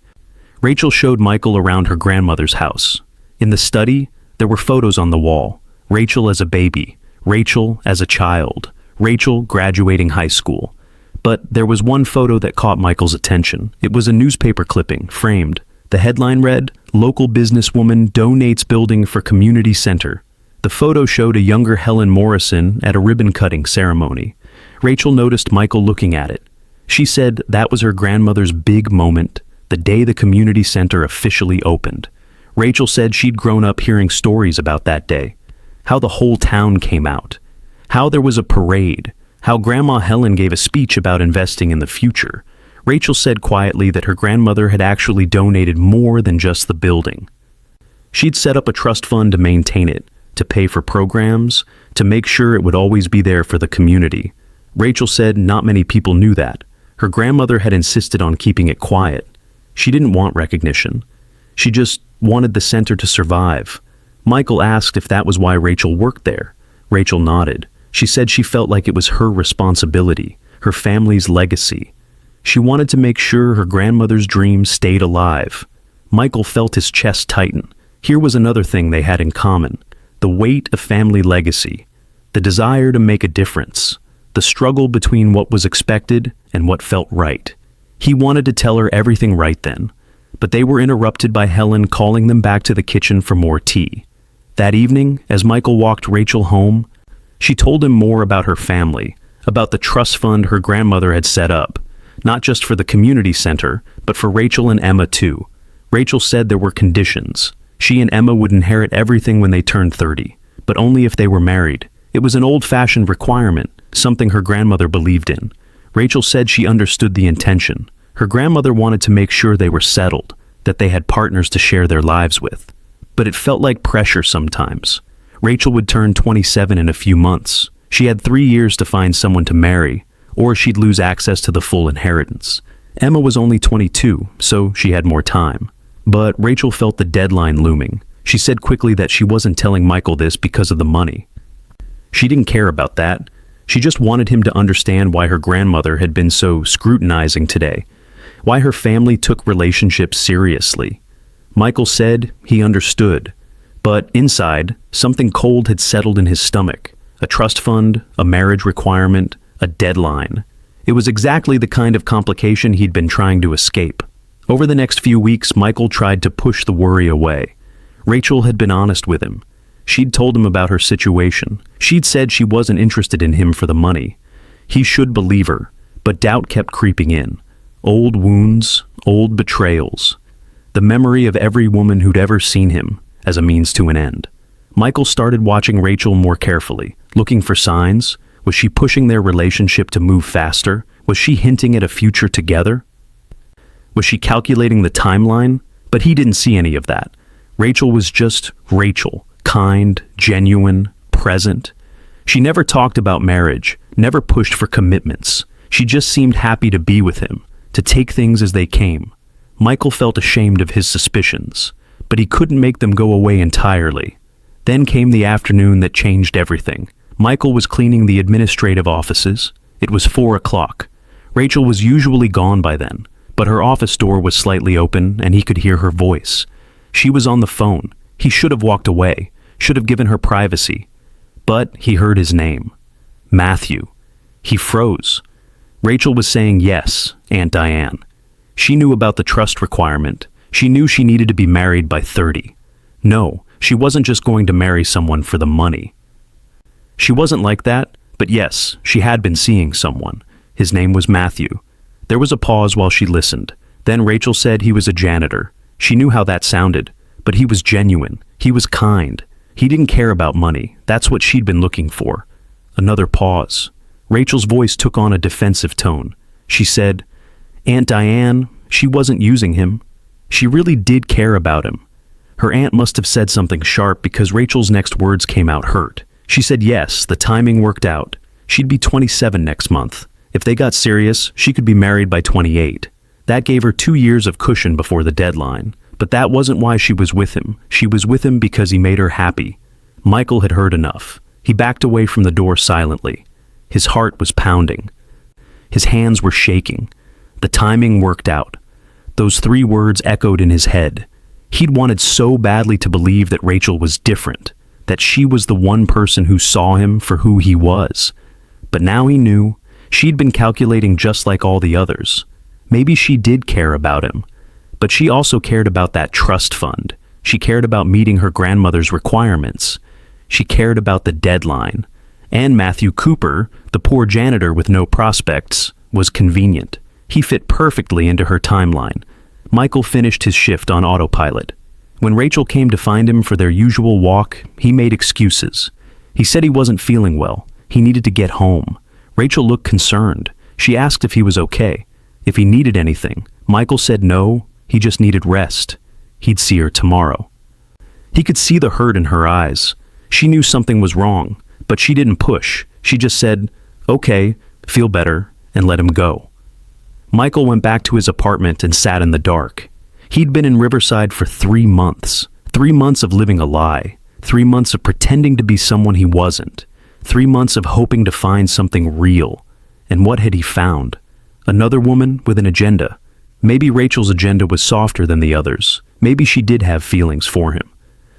Rachel showed Michael around her grandmother's house. In the study, there were photos on the wall. Rachel as a baby, Rachel as a child, Rachel graduating high school. But there was one photo that caught Michael's attention. It was a newspaper clipping, framed. The headline read, "Local businesswoman donates building for community center." The photo showed a younger Helen Morrison at a ribbon-cutting ceremony. Rachel noticed Michael looking at it. She said that was her grandmother's big moment, the day the community center officially opened. Rachel said she'd grown up hearing stories about that day, how the whole town came out, how there was a parade, how Grandma Helen gave a speech about investing in the future. Rachel said quietly that her grandmother had actually donated more than just the building. She'd set up a trust fund to maintain it, to pay for programs, to make sure it would always be there for the community. Rachel said not many people knew that. Her grandmother had insisted on keeping it quiet. She didn't want recognition. She just wanted the center to survive. Michael asked if that was why Rachel worked there. Rachel nodded. She said she felt like it was her responsibility, her family's legacy. She wanted to make sure her grandmother's dream stayed alive. Michael felt his chest tighten. Here was another thing they had in common: the weight of family legacy, the desire to make a difference, the struggle between what was expected and what felt right. He wanted to tell her everything right then, but they were interrupted by Helen calling them back to the kitchen for more tea. That evening, as Michael walked Rachel home, she told him more about her family, about the trust fund her grandmother had set up, not just for the community center, but for Rachel and Emma too. Rachel said there were conditions. She and Emma would inherit everything when they turned 30, but only if they were married. It was an old-fashioned requirement, something her grandmother believed in. Rachel said she understood the intention. Her grandmother wanted to make sure they were settled, that they had partners to share their lives with. But it felt like pressure sometimes. Rachel would turn 27 in a few months. She had 3 years to find someone to marry, or she'd lose access to the full inheritance. Emma was only 22, so she had more time. But Rachel felt the deadline looming. She said quickly that she wasn't telling Michael this because of the money. She didn't care about that. She just wanted him to understand why her grandmother had been so scrutinizing today, why her family took relationships seriously. Michael said he understood, but inside, something cold had settled in his stomach. A trust fund, a marriage requirement, a deadline. It was exactly the kind of complication he'd been trying to escape. Over the next few weeks, Michael tried to push the worry away. Rachel had been honest with him. She'd told him about her situation. She'd said she wasn't interested in him for the money. He should believe her, but doubt kept creeping in. Old wounds, old betrayals. The memory of every woman who'd ever seen him as a means to an end. Michael started watching Rachel more carefully, looking for signs. Was she pushing their relationship to move faster? Was she hinting at a future together? Was she calculating the timeline? But he didn't see any of that. Rachel was just Rachel, kind, genuine, present. She never talked about marriage, never pushed for commitments. She just seemed happy to be with him, to take things as they came. Michael felt ashamed of his suspicions, but he couldn't make them go away entirely. Then came the afternoon that changed everything. Michael was cleaning the administrative offices. It was 4 o'clock. Rachel was usually gone by then, but her office door was slightly open and he could hear her voice. She was on the phone. He should have walked away, should have given her privacy. But he heard his name. Matthew. He froze. Rachel was saying yes, Aunt Diane. She knew about the trust requirement. She knew she needed to be married by 30. No, she wasn't just going to marry someone for the money. She wasn't like that, but yes, she had been seeing someone. His name was Matthew. There was a pause while she listened. Then Rachel said he was a janitor. She knew how that sounded, but he was genuine. He was kind. He didn't care about money. That's what she'd been looking for. Another pause. Rachel's voice took on a defensive tone. She said, Aunt Diane, she wasn't using him. She really did care about him. Her aunt must have said something sharp because Rachel's next words came out hurt. She said yes, the timing worked out. She'd be 27 next month. If they got serious, she could be married by 28. That gave her 2 years of cushion before the deadline. But that wasn't why she was with him. She was with him because he made her happy. Michael had heard enough. He backed away from the door silently. His heart was pounding. His hands were shaking. The timing worked out. Those 3 words echoed in his head. He'd wanted so badly to believe that Rachel was different, that she was the one person who saw him for who he was. But now he knew she'd been calculating just like all the others. Maybe she did care about him, but she also cared about that trust fund. She cared about meeting her grandmother's requirements. She cared about the deadline. And Matthew Cooper, the poor janitor with no prospects, was convenient. He fit perfectly into her timeline. Michael finished his shift on autopilot. When Rachel came to find him for their usual walk, he made excuses. He said he wasn't feeling well. He needed to get home. Rachel looked concerned. She asked if he was okay, if he needed anything. Michael said no, he just needed rest. He'd see her tomorrow. He could see the hurt in her eyes. She knew something was wrong, but she didn't push. She just said, "Okay, feel better," and let him go. Michael went back to his apartment and sat in the dark. He'd been in Riverside for 3 months. 3 months of living a lie. 3 months of pretending to be someone he wasn't. 3 months of hoping to find something real. And what had he found? Another woman with an agenda. Maybe Rachel's agenda was softer than the others. Maybe she did have feelings for him.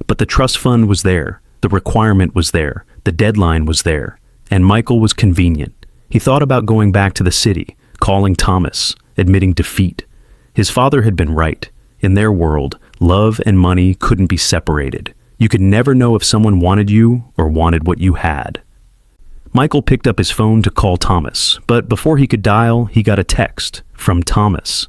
But the trust fund was there. The requirement was there. The deadline was there. And Michael was convenient. He thought about going back to the city, calling Thomas, admitting defeat. His father had been right. In their world, love and money couldn't be separated. You could never know if someone wanted you or wanted what you had. Michael picked up his phone to call Thomas, but before he could dial, he got a text from Thomas.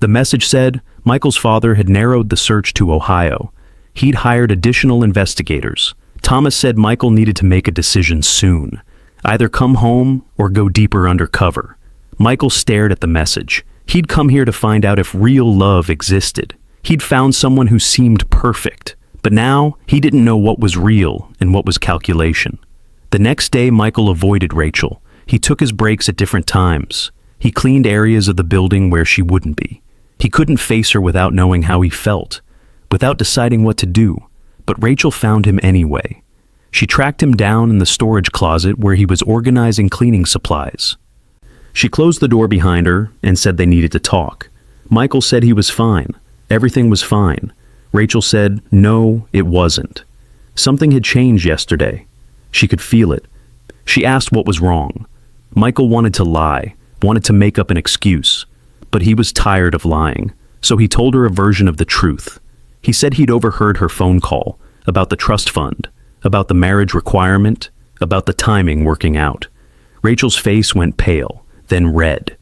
The message said Michael's father had narrowed the search to Ohio. He'd hired additional investigators. Thomas said Michael needed to make a decision soon. Either come home or go deeper undercover. Michael stared at the message. He'd come here to find out if real love existed. He'd found someone who seemed perfect. But now, he didn't know what was real and what was calculation. The next day, Michael avoided Rachel. He took his breaks at different times. He cleaned areas of the building where she wouldn't be. He couldn't face her without knowing how he felt, without deciding what to do. But Rachel found him anyway. She tracked him down in the storage closet where he was organizing cleaning supplies. She closed the door behind her and said they needed to talk. Michael said he was fine. Everything was fine. Rachel said, no, it wasn't. Something had changed yesterday. She could feel it. She asked what was wrong. Michael wanted to lie, wanted to make up an excuse. But he was tired of lying, so he told her a version of the truth. He said he'd overheard her phone call about the trust fund, about the marriage requirement, about the timing working out. Rachel's face went pale, then red.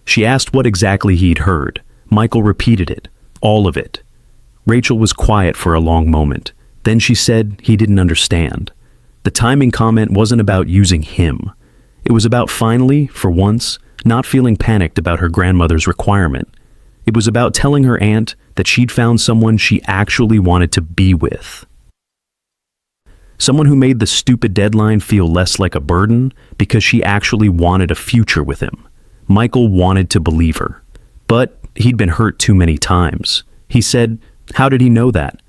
She asked what exactly he'd heard. Michael repeated it, all of it. Rachel was quiet for a long moment. Then she said he didn't understand. The timing comment wasn't about using him. It was about finally, for once, not feeling panicked about her grandmother's requirement. It was about telling her aunt that she'd found someone she actually wanted to be with. Someone who made the stupid deadline feel less like a burden because she actually wanted a future with him. Michael wanted to believe her. But he'd been hurt too many times. He said, how did he know that?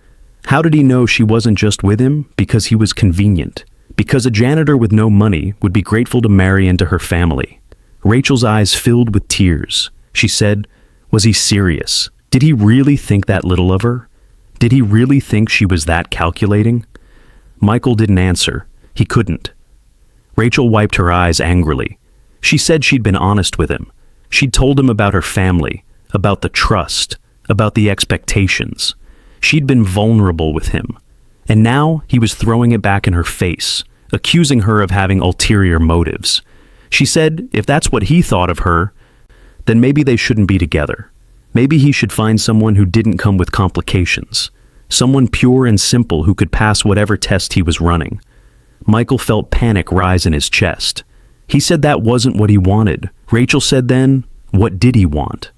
How did he know she wasn't just with him because he was convenient? Because a janitor with no money would be grateful to marry into her family. Rachel's eyes filled with tears. She said, was he serious? Did he really think that little of her? Did he really think she was that calculating? Michael didn't answer. He couldn't. Rachel wiped her eyes angrily. She said she'd been honest with him. She'd told him about her family, about the trust, about the expectations. She'd been vulnerable with him. And now he was throwing it back in her face, accusing her of having ulterior motives. She said if that's what he thought of her, then maybe they shouldn't be together. Maybe he should find someone who didn't come with complications. Someone pure and simple who could pass whatever test he was running. Michael felt panic rise in his chest. He said that wasn't what he wanted. Rachel said then, what did he want?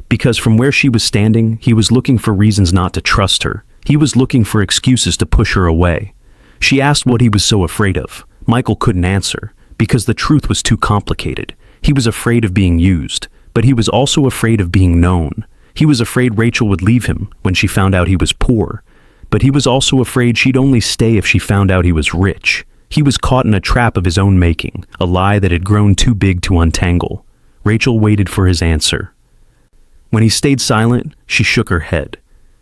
Because from where she was standing, he was looking for reasons not to trust her. He was looking for excuses to push her away. She asked what he was so afraid of. Michael couldn't answer, because the truth was too complicated. He was afraid of being used, but he was also afraid of being known. He was afraid Rachel would leave him when she found out he was poor, but he was also afraid she'd only stay if she found out he was rich. He was caught in a trap of his own making, a lie that had grown too big to untangle. Rachel waited for his answer. When he stayed silent, she shook her head.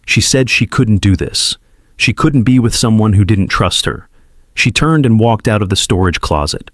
She said she couldn't do this. She couldn't be with someone who didn't trust her. She turned and walked out of the storage closet.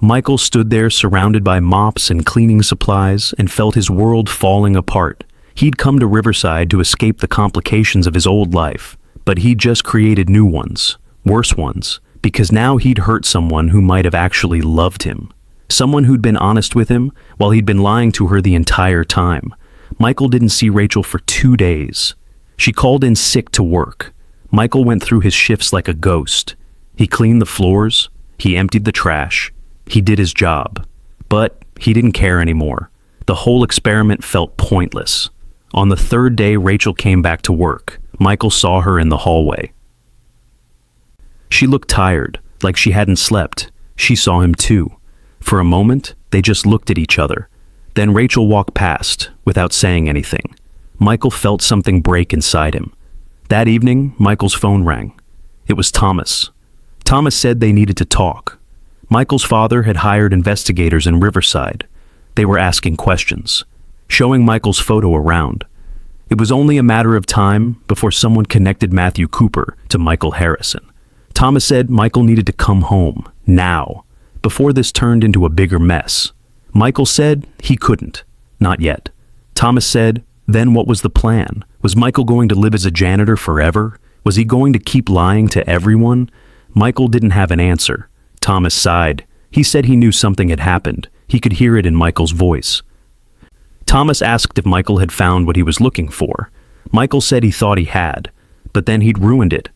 Michael stood there surrounded by mops and cleaning supplies and felt his world falling apart. He'd come to Riverside to escape the complications of his old life, but he'd just created new ones, worse ones, because now he'd hurt someone who might have actually loved him. Someone who'd been honest with him while he'd been lying to her the entire time. Michael didn't see Rachel for 2 days. She called in sick to work. Michael went through his shifts like a ghost. He cleaned the floors. He emptied the trash. He did his job. But he didn't care anymore. The whole experiment felt pointless. On the 3rd day, Rachel came back to work. Michael saw her in the hallway. She looked tired, like she hadn't slept. She saw him too. For a moment, they just looked at each other. Then Rachel walked past, without saying anything. Michael felt something break inside him. That evening, Michael's phone rang. It was Thomas. Thomas said they needed to talk. Michael's father had hired investigators in Riverside. They were asking questions, showing Michael's photo around. It was only a matter of time before someone connected Matthew Cooper to Michael Harrison. Thomas said Michael needed to come home, now, before this turned into a bigger mess. Michael said he couldn't, not yet. Thomas said, then what was the plan? Was Michael going to live as a janitor forever? Was he going to keep lying to everyone? Michael didn't have an answer. Thomas sighed. He said he knew something had happened. He could hear it in Michael's voice. Thomas asked if Michael had found what he was looking for. Michael said he thought he had, but then he'd ruined it.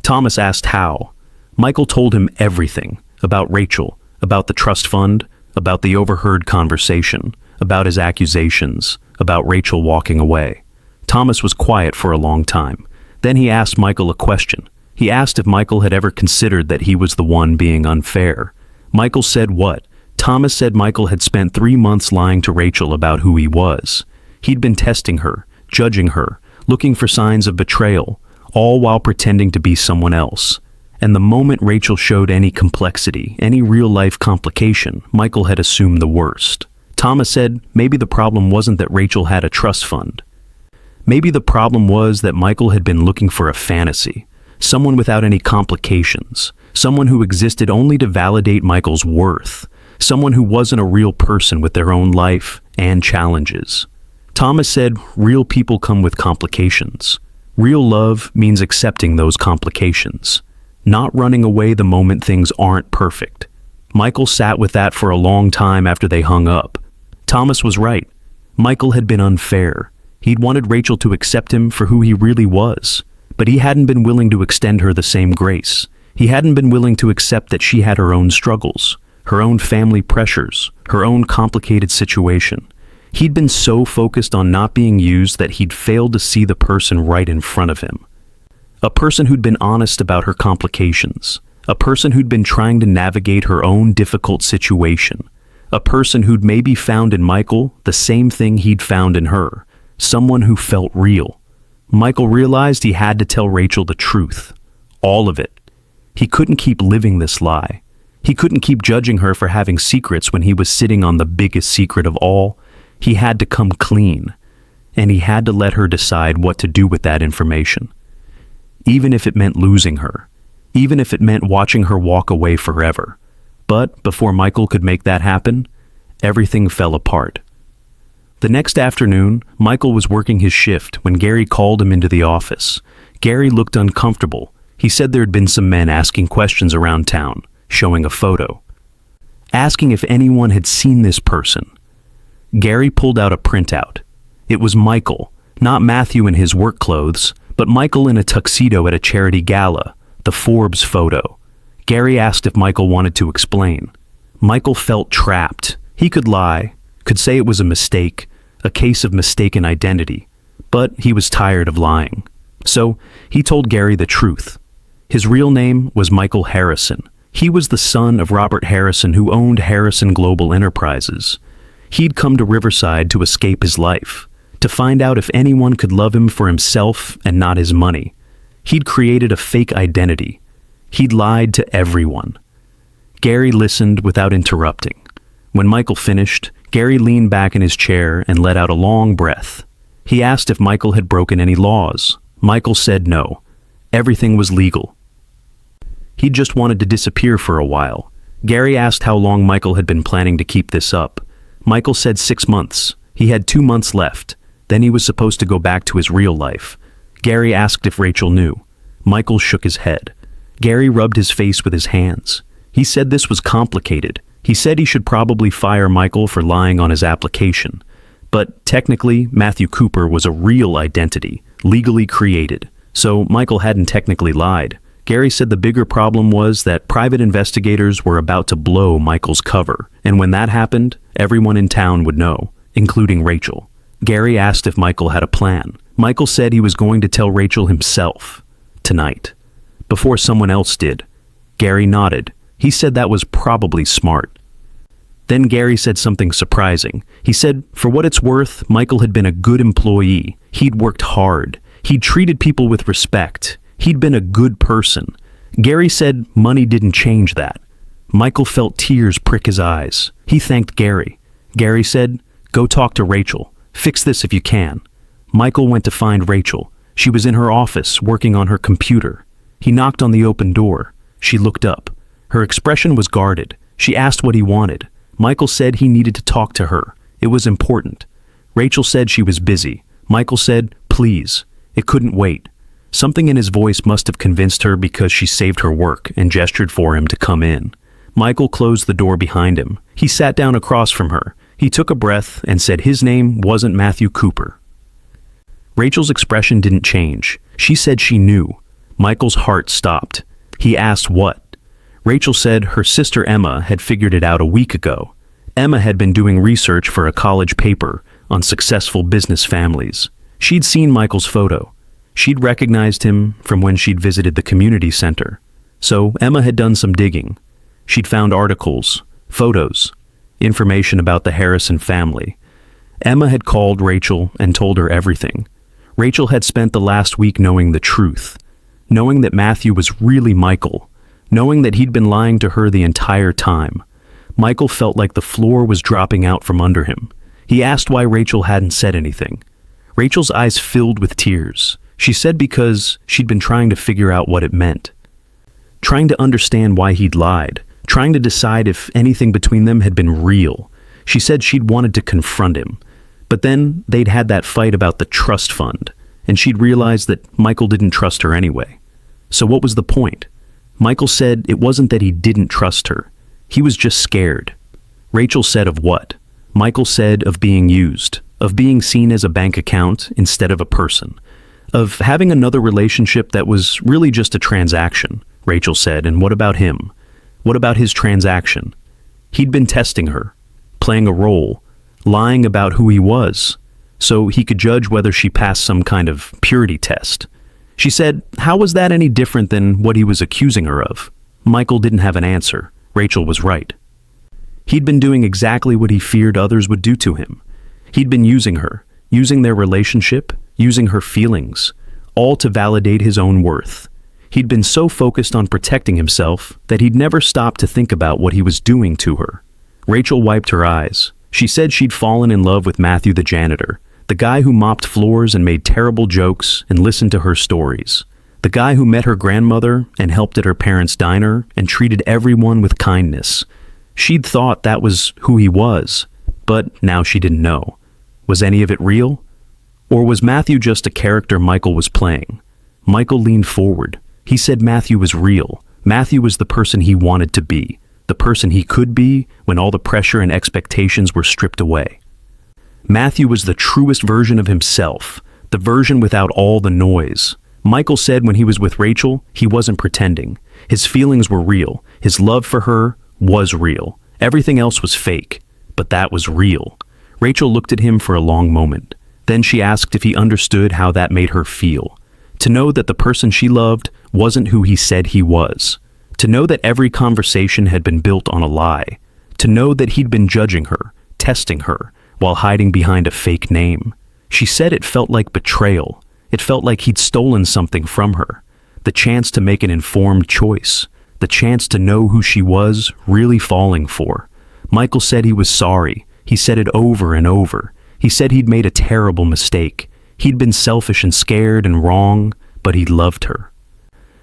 Thomas asked how. Michael told him everything, about Rachel, about the trust fund, about the overheard conversation, about his accusations, about Rachel walking away. Thomas was quiet for a long time. Then he asked Michael a question. He asked if Michael had ever considered that he was the one being unfair. Michael said what? Thomas said Michael had spent 3 months lying to Rachel about who he was. He'd been testing her, judging her, looking for signs of betrayal, all while pretending to be someone else. And the moment Rachel showed any complexity, any real-life complication, Michael had assumed the worst. Thomas said maybe the problem wasn't that Rachel had a trust fund. Maybe the problem was that Michael had been looking for a fantasy, someone without any complications, someone who existed only to validate Michael's worth, someone who wasn't a real person with their own life and challenges. Thomas said real people come with complications. Real love means accepting those complications, not running away the moment things aren't perfect. Michael sat with that for a long time after they hung up. Thomas was right. Michael had been unfair. He'd wanted Rachel to accept him for who he really was, but he hadn't been willing to extend her the same grace. He hadn't been willing to accept that she had her own struggles, her own family pressures, her own complicated situation. He'd been so focused on not being used that he'd failed to see the person right in front of him. A person who'd been honest about her complications. A person who'd been trying to navigate her own difficult situation. A person who'd maybe found in Michael the same thing he'd found in her. Someone who felt real. Michael realized he had to tell Rachel the truth. All of it. He couldn't keep living this lie. He couldn't keep judging her for having secrets when he was sitting on the biggest secret of all. He had to come clean. And he had to let her decide what to do with that information. Even if it meant losing her. Even if it meant watching her walk away forever. But before Michael could make that happen, everything fell apart. The next afternoon, Michael was working his shift when Gary called him into the office. Gary looked uncomfortable. He said there had been some men asking questions around town, showing a photo, asking if anyone had seen this person. Gary pulled out a printout. It was Michael, not Matthew in his work clothes, but Michael in a tuxedo at a charity gala, the Forbes photo. Gary asked if Michael wanted to explain. Michael felt trapped. He could lie, could say it was a mistake, a case of mistaken identity, but he was tired of lying. So he told Gary the truth. His real name was Michael Harrison. He was the son of Robert Harrison, who owned Harrison Global Enterprises. He'd come to Riverside to escape his life, to find out if anyone could love him for himself and not his money. He'd created a fake identity. He'd lied to everyone. Gary listened without interrupting. When Michael finished, Gary leaned back in his chair and let out a long breath. He asked if Michael had broken any laws. Michael said no. Everything was legal. He just wanted to disappear for a while. Gary asked how long Michael had been planning to keep this up. Michael said 6 months. He had 2 months left. Then he was supposed to go back to his real life. Gary asked if Rachel knew. Michael shook his head. Gary rubbed his face with his hands. He said this was complicated. He said he should probably fire Michael for lying on his application. But technically, Matthew Cooper was a real identity, legally created. So Michael hadn't technically lied. Gary said the bigger problem was that private investigators were about to blow Michael's cover. And when that happened, everyone in town would know, including Rachel. Gary asked if Michael had a plan. Michael said he was going to tell Rachel himself, tonight, before someone else did. Gary nodded. He said that was probably smart. Then Gary said something surprising. He said, for what it's worth, Michael had been a good employee. He'd worked hard. He'd treated people with respect. He'd been a good person. Gary said money didn't change that. Michael felt tears prick his eyes. He thanked Gary. Gary said, go talk to Rachel. Fix this if you can. Michael went to find Rachel. She was in her office, working on her computer. He knocked on the open door. She looked up. Her expression was guarded. She asked what he wanted. Michael said he needed to talk to her. It was important. Rachel said she was busy. Michael said, please. It couldn't wait. Something in his voice must have convinced her because she saved her work and gestured for him to come in. Michael closed the door behind him. He sat down across from her. He took a breath and said his name wasn't Matthew Cooper. Rachel's expression didn't change. She said she knew. Michael's heart stopped. He asked what? Rachel said her sister Emma had figured it out a week ago. Emma had been doing research for a college paper on successful business families. She'd seen Michael's photo. She'd recognized him from when she'd visited the community center. So Emma had done some digging. She'd found articles, photos, information about the Harrison family. Emma had called Rachel and told her everything. Rachel had spent the last week knowing the truth, knowing that Matthew was really Michael, knowing that he'd been lying to her the entire time. Michael felt like the floor was dropping out from under him. He asked why Rachel hadn't said anything. Rachel's eyes filled with tears. She said because she'd been trying to figure out what it meant, trying to understand why he'd lied, trying to decide if anything between them had been real. She said she'd wanted to confront him, but then they'd had that fight about the trust fund, and she'd realized that Michael didn't trust her anyway. So what was the point? Michael said it wasn't that he didn't trust her. He was just scared. Rachel said of what? Michael said of being used, of being seen as a bank account instead of a person, of having another relationship that was really just a transaction. Rachel said, and what about him? What about his transaction? He'd been testing her, playing a role, lying about who he was, so he could judge whether she passed some kind of purity test. She said, how was that any different than what he was accusing her of? Michael didn't have an answer. Rachel was right. He'd been doing exactly what he feared others would do to him. He'd been using her, using their relationship, using her feelings, all to validate his own worth. He'd been so focused on protecting himself that he'd never stopped to think about what he was doing to her. Rachel wiped her eyes. She said she'd fallen in love with Matthew the janitor, the guy who mopped floors and made terrible jokes and listened to her stories. The guy who met her grandmother and helped at her parents' diner and treated everyone with kindness. She'd thought that was who he was, but now she didn't know. Was any of it real? Or was Matthew just a character Michael was playing? Michael leaned forward. He said Matthew was real. Matthew was the person he wanted to be, the person he could be when all the pressure and expectations were stripped away. Matthew was the truest version of himself, the version without all the noise. Michael said when he was with Rachel, he wasn't pretending. His feelings were real. His love for her was real. Everything else was fake, but that was real. Rachel looked at him for a long moment. Then she asked if he understood how that made her feel. To know that the person she loved wasn't who he said he was. To know that every conversation had been built on a lie. To know that he'd been judging her, testing her, while hiding behind a fake name. She said it felt like betrayal. It felt like he'd stolen something from her. The chance to make an informed choice. The chance to know who she was really falling for. Michael said he was sorry. He said it over and over. He said he'd made a terrible mistake. He'd been selfish and scared and wrong, but he loved her.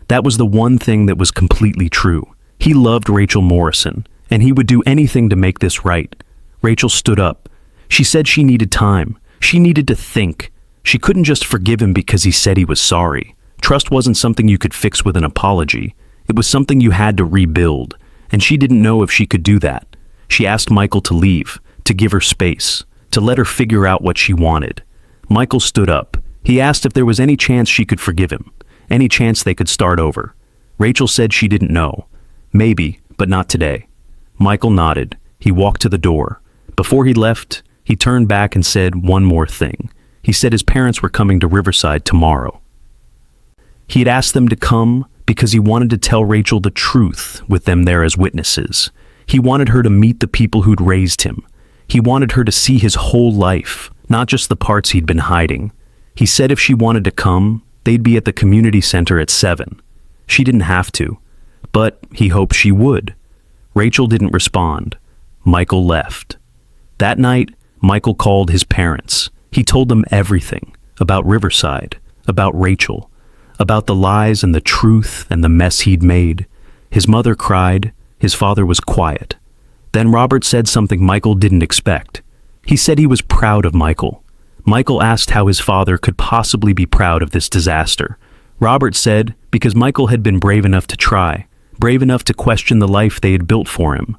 That was the one thing that was completely true. He loved Rachel Morrison, and he would do anything to make this right. Rachel stood up. She said she needed time. She needed to think. She couldn't just forgive him because he said he was sorry. Trust wasn't something you could fix with an apology. It was something you had to rebuild, and she didn't know if she could do that. She asked Michael to leave, to give her space, to let her figure out what she wanted. Michael stood up. He asked if there was any chance she could forgive him, any chance they could start over. Rachel said she didn't know. Maybe, but not today. Michael nodded. He walked to the door. Before he left, he turned back and said one more thing. He said his parents were coming to Riverside tomorrow. He had asked them to come because he wanted to tell Rachel the truth with them there as witnesses. He wanted her to meet the people who'd raised him. He wanted her to see his whole life, not just the parts he'd been hiding. He said if she wanted to come, they'd be at the community center at 7. She didn't have to, but he hoped she would. Rachel didn't respond. Michael left. That night, Michael called his parents. He told them everything about Riverside, about Rachel, about the lies and the truth and the mess he'd made. His mother cried. His father was quiet. Then Robert said something Michael didn't expect. He said he was proud of Michael. Michael asked how his father could possibly be proud of this disaster. Robert said because Michael had been brave enough to try, brave enough to question the life they had built for him,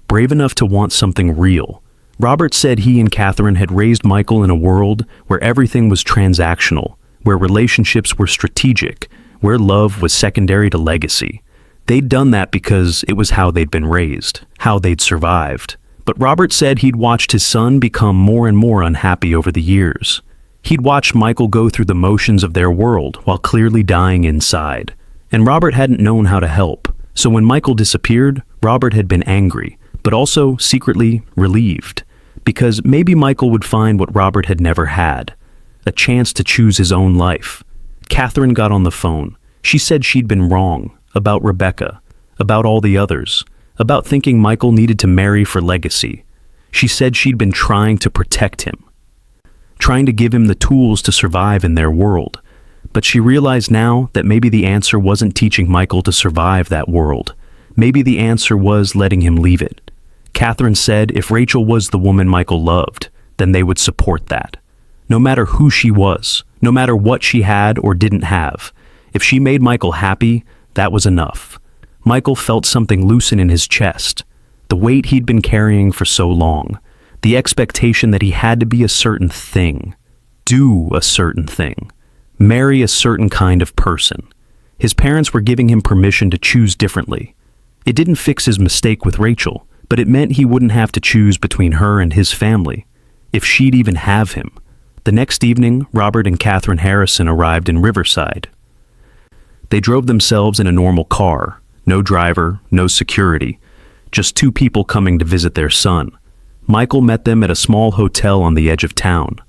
brave enough to want something real. Robert said he and Catherine had raised Michael in a world where everything was transactional, where relationships were strategic, where love was secondary to legacy. They'd done that because it was how they'd been raised, how they'd survived. But Robert said he'd watched his son become more and more unhappy over the years. He'd watched Michael go through the motions of their world while clearly dying inside. And Robert hadn't known how to help. So when Michael disappeared, Robert had been angry, but also secretly relieved. Because maybe Michael would find what Robert had never had, a chance to choose his own life. Catherine got on the phone. She said she'd been wrong about Rebecca, about all the others, about thinking Michael needed to marry for legacy. She said she'd been trying to protect him, trying to give him the tools to survive in their world. But she realized now that maybe the answer wasn't teaching Michael to survive that world. Maybe the answer was letting him leave it. Catherine said if Rachel was the woman Michael loved, then they would support that. No matter who she was, no matter what she had or didn't have, if she made Michael happy, that was enough. Michael felt something loosen in his chest, the weight he'd been carrying for so long, the expectation that he had to be a certain thing, do a certain thing, marry a certain kind of person. His parents were giving him permission to choose differently. It didn't fix his mistake with Rachel, but it meant he wouldn't have to choose between her and his family, if she'd even have him. The next evening, Robert and Catherine Harrison arrived in Riverside. They drove themselves in a normal car, no driver, no security, just 2 people coming to visit their son. Michael met them at a small hotel on the edge of town.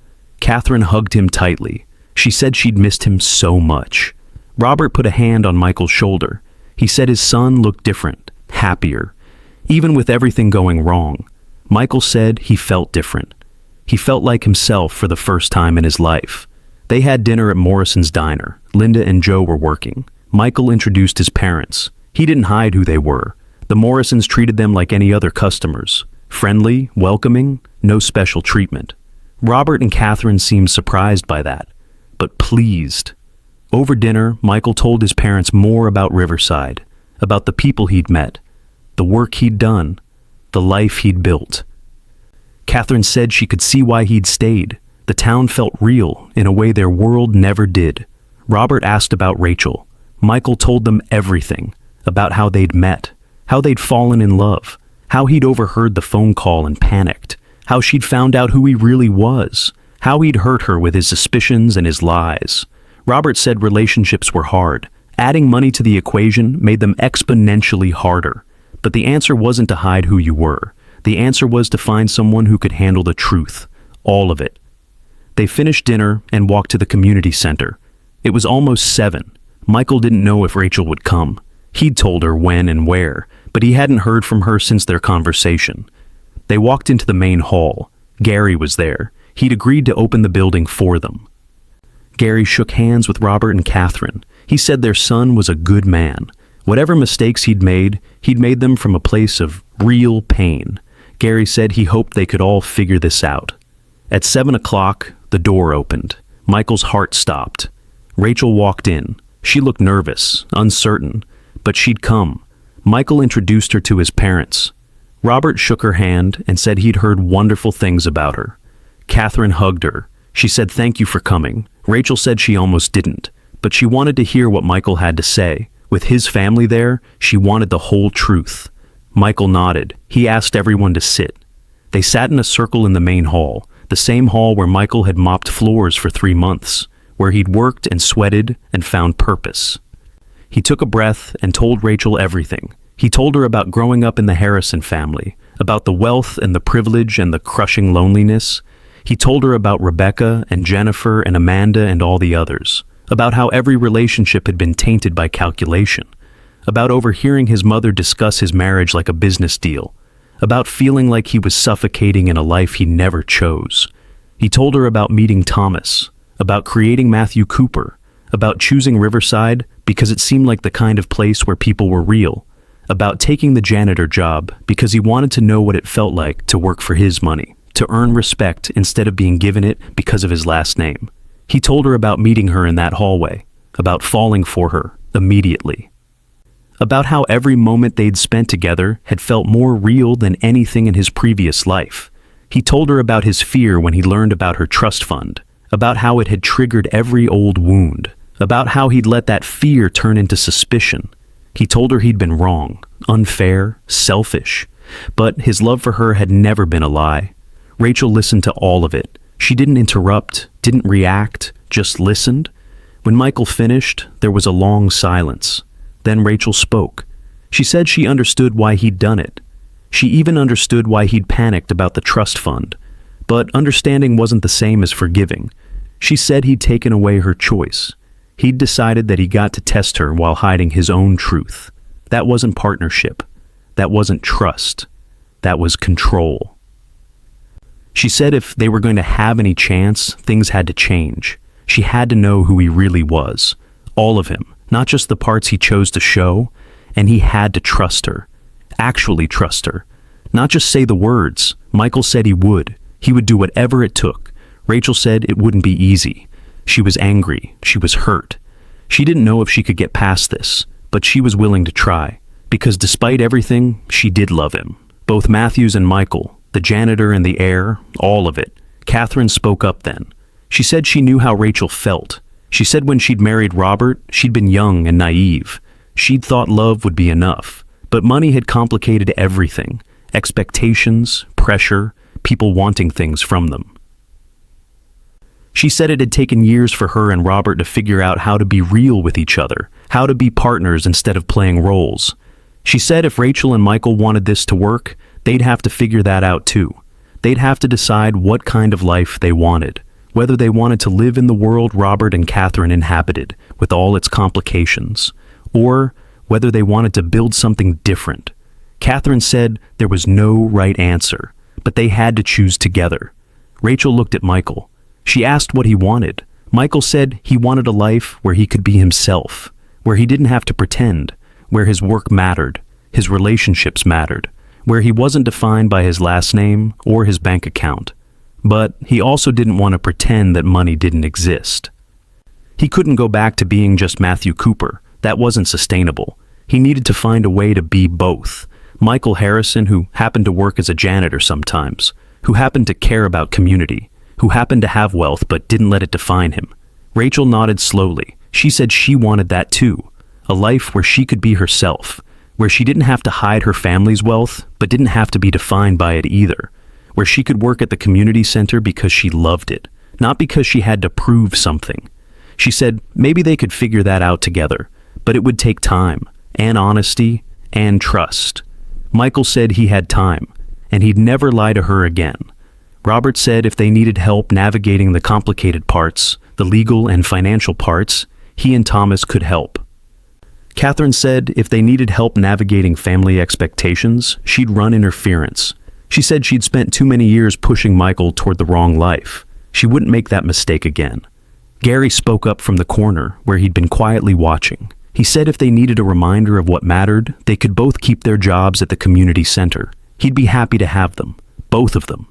Catherine hugged him tightly. She said she'd missed him so much. Robert put a hand on Michael's shoulder. He said his son looked different, happier, even with everything going wrong. Michael said he felt different. He felt like himself for the first time in his life. They had dinner at Morrison's diner. Linda and Joe were working. Michael introduced his parents. He didn't hide who they were. The Morrisons treated them like any other customers. Friendly, welcoming, no special treatment. Robert and Catherine seemed surprised by that, but pleased. Over dinner, Michael told his parents more about Riverside, about the people he'd met, the work he'd done, the life he'd built. Catherine said she could see why he'd stayed. The town felt real in a way their world never did. Robert asked about Rachel. Michael told them everything, about how they'd met, how they'd fallen in love, how he'd overheard the phone call and panicked, how she'd found out who he really was, how he'd hurt her with his suspicions and his lies. Robert said relationships were hard. Adding money to the equation made them exponentially harder. But the answer wasn't to hide who you were. The answer was to find someone who could handle the truth. All of it. They finished dinner and walked to the community center. It was almost 7. Michael didn't know if Rachel would come. He'd told her when and where, but he hadn't heard from her since their conversation. They walked into the main hall. Gary was there. He'd agreed to open the building for them. Gary shook hands with Robert and Catherine. He said their son was a good man. Whatever mistakes he'd made them from a place of real pain. Gary said he hoped they could all figure this out. At 7 o'clock, the door opened. Michael's heart stopped. Rachel walked in. She looked nervous, uncertain, but she'd come. Michael introduced her to his parents. Robert shook her hand and said he'd heard wonderful things about her. Catherine hugged her. She said thank you for coming. Rachel said she almost didn't, but she wanted to hear what Michael had to say. With his family there, she wanted the whole truth. Michael nodded. He asked everyone to sit. They sat in a circle in the main hall, the same hall where Michael had mopped floors for 3 months, where he'd worked and sweated and found purpose. He took a breath and told Rachel everything. He told her about growing up in the Harrison family, about the wealth and the privilege and the crushing loneliness. He told her about Rebecca and Jennifer and Amanda and all the others, about how every relationship had been tainted by calculation, about overhearing his mother discuss his marriage like a business deal, about feeling like he was suffocating in a life he never chose. He told her about meeting Thomas, about creating Matthew Cooper, about choosing Riverside because it seemed like the kind of place where people were real, about taking the janitor job because he wanted to know what it felt like to work for his money, to earn respect instead of being given it because of his last name. He told her about meeting her in that hallway, about falling for her immediately, about how every moment they'd spent together had felt more real than anything in his previous life. He told her about his fear when he learned about her trust fund, about how it had triggered every old wound, about how he'd let that fear turn into suspicion. He told her he'd been wrong, unfair, selfish, but his love for her had never been a lie. Rachel listened to all of it. She didn't interrupt, didn't react, just listened. When Michael finished, there was a long silence. Then Rachel spoke. She said she understood why he'd done it. She even understood why he'd panicked about the trust fund. But understanding wasn't the same as forgiving. She said he'd taken away her choice. He'd decided that he got to test her while hiding his own truth. That wasn't partnership. That wasn't trust. That was control. She said if they were going to have any chance, things had to change. She had to know who he really was. All of him, not just the parts he chose to show. And he had to trust her. Actually trust her. Not just say the words. Michael said he would. He would do whatever it took. Rachel said it wouldn't be easy. She was angry. She was hurt. She didn't know if she could get past this, but she was willing to try. Because despite everything, she did love him. Both Matthews and Michael, the janitor and the heir, all of it. Catherine spoke up then. She said she knew how Rachel felt. She said when she'd married Robert, she'd been young and naive. She'd thought love would be enough. But money had complicated everything. Expectations, pressure, people wanting things from them. She said it had taken years for her and Robert to figure out how to be real with each other, how to be partners instead of playing roles. She said if Rachel and Michael wanted this to work, they'd have to figure that out too. They'd have to decide what kind of life they wanted, whether they wanted to live in the world Robert and Catherine inhabited, with all its complications, or whether they wanted to build something different. Catherine said there was no right answer, but they had to choose together. Rachel looked at Michael. She asked what he wanted. Michael said he wanted a life where he could be himself, where he didn't have to pretend, where his work mattered, his relationships mattered, where he wasn't defined by his last name or his bank account. But he also didn't want to pretend that money didn't exist. He couldn't go back to being just Matthew Cooper. That wasn't sustainable. He needed to find a way to be both. Michael Harrison, who happened to work as a janitor sometimes, who happened to care about community, who happened to have wealth but didn't let it define him. Rachel nodded slowly. She said she wanted that too. A life where she could be herself, where she didn't have to hide her family's wealth, but didn't have to be defined by it either, where she could work at the community center because she loved it, not because she had to prove something. She said maybe they could figure that out together, but it would take time, and honesty, and trust. Michael said he had time, and he'd never lie to her again. Robert said if they needed help navigating the complicated parts, the legal and financial parts, he and Thomas could help. Catherine said if they needed help navigating family expectations, she'd run interference. She said she'd spent too many years pushing Michael toward the wrong life. She wouldn't make that mistake again. Gary spoke up from the corner where he'd been quietly watching. He said if they needed a reminder of what mattered, they could both keep their jobs at the community center. He'd be happy to have them, both of them.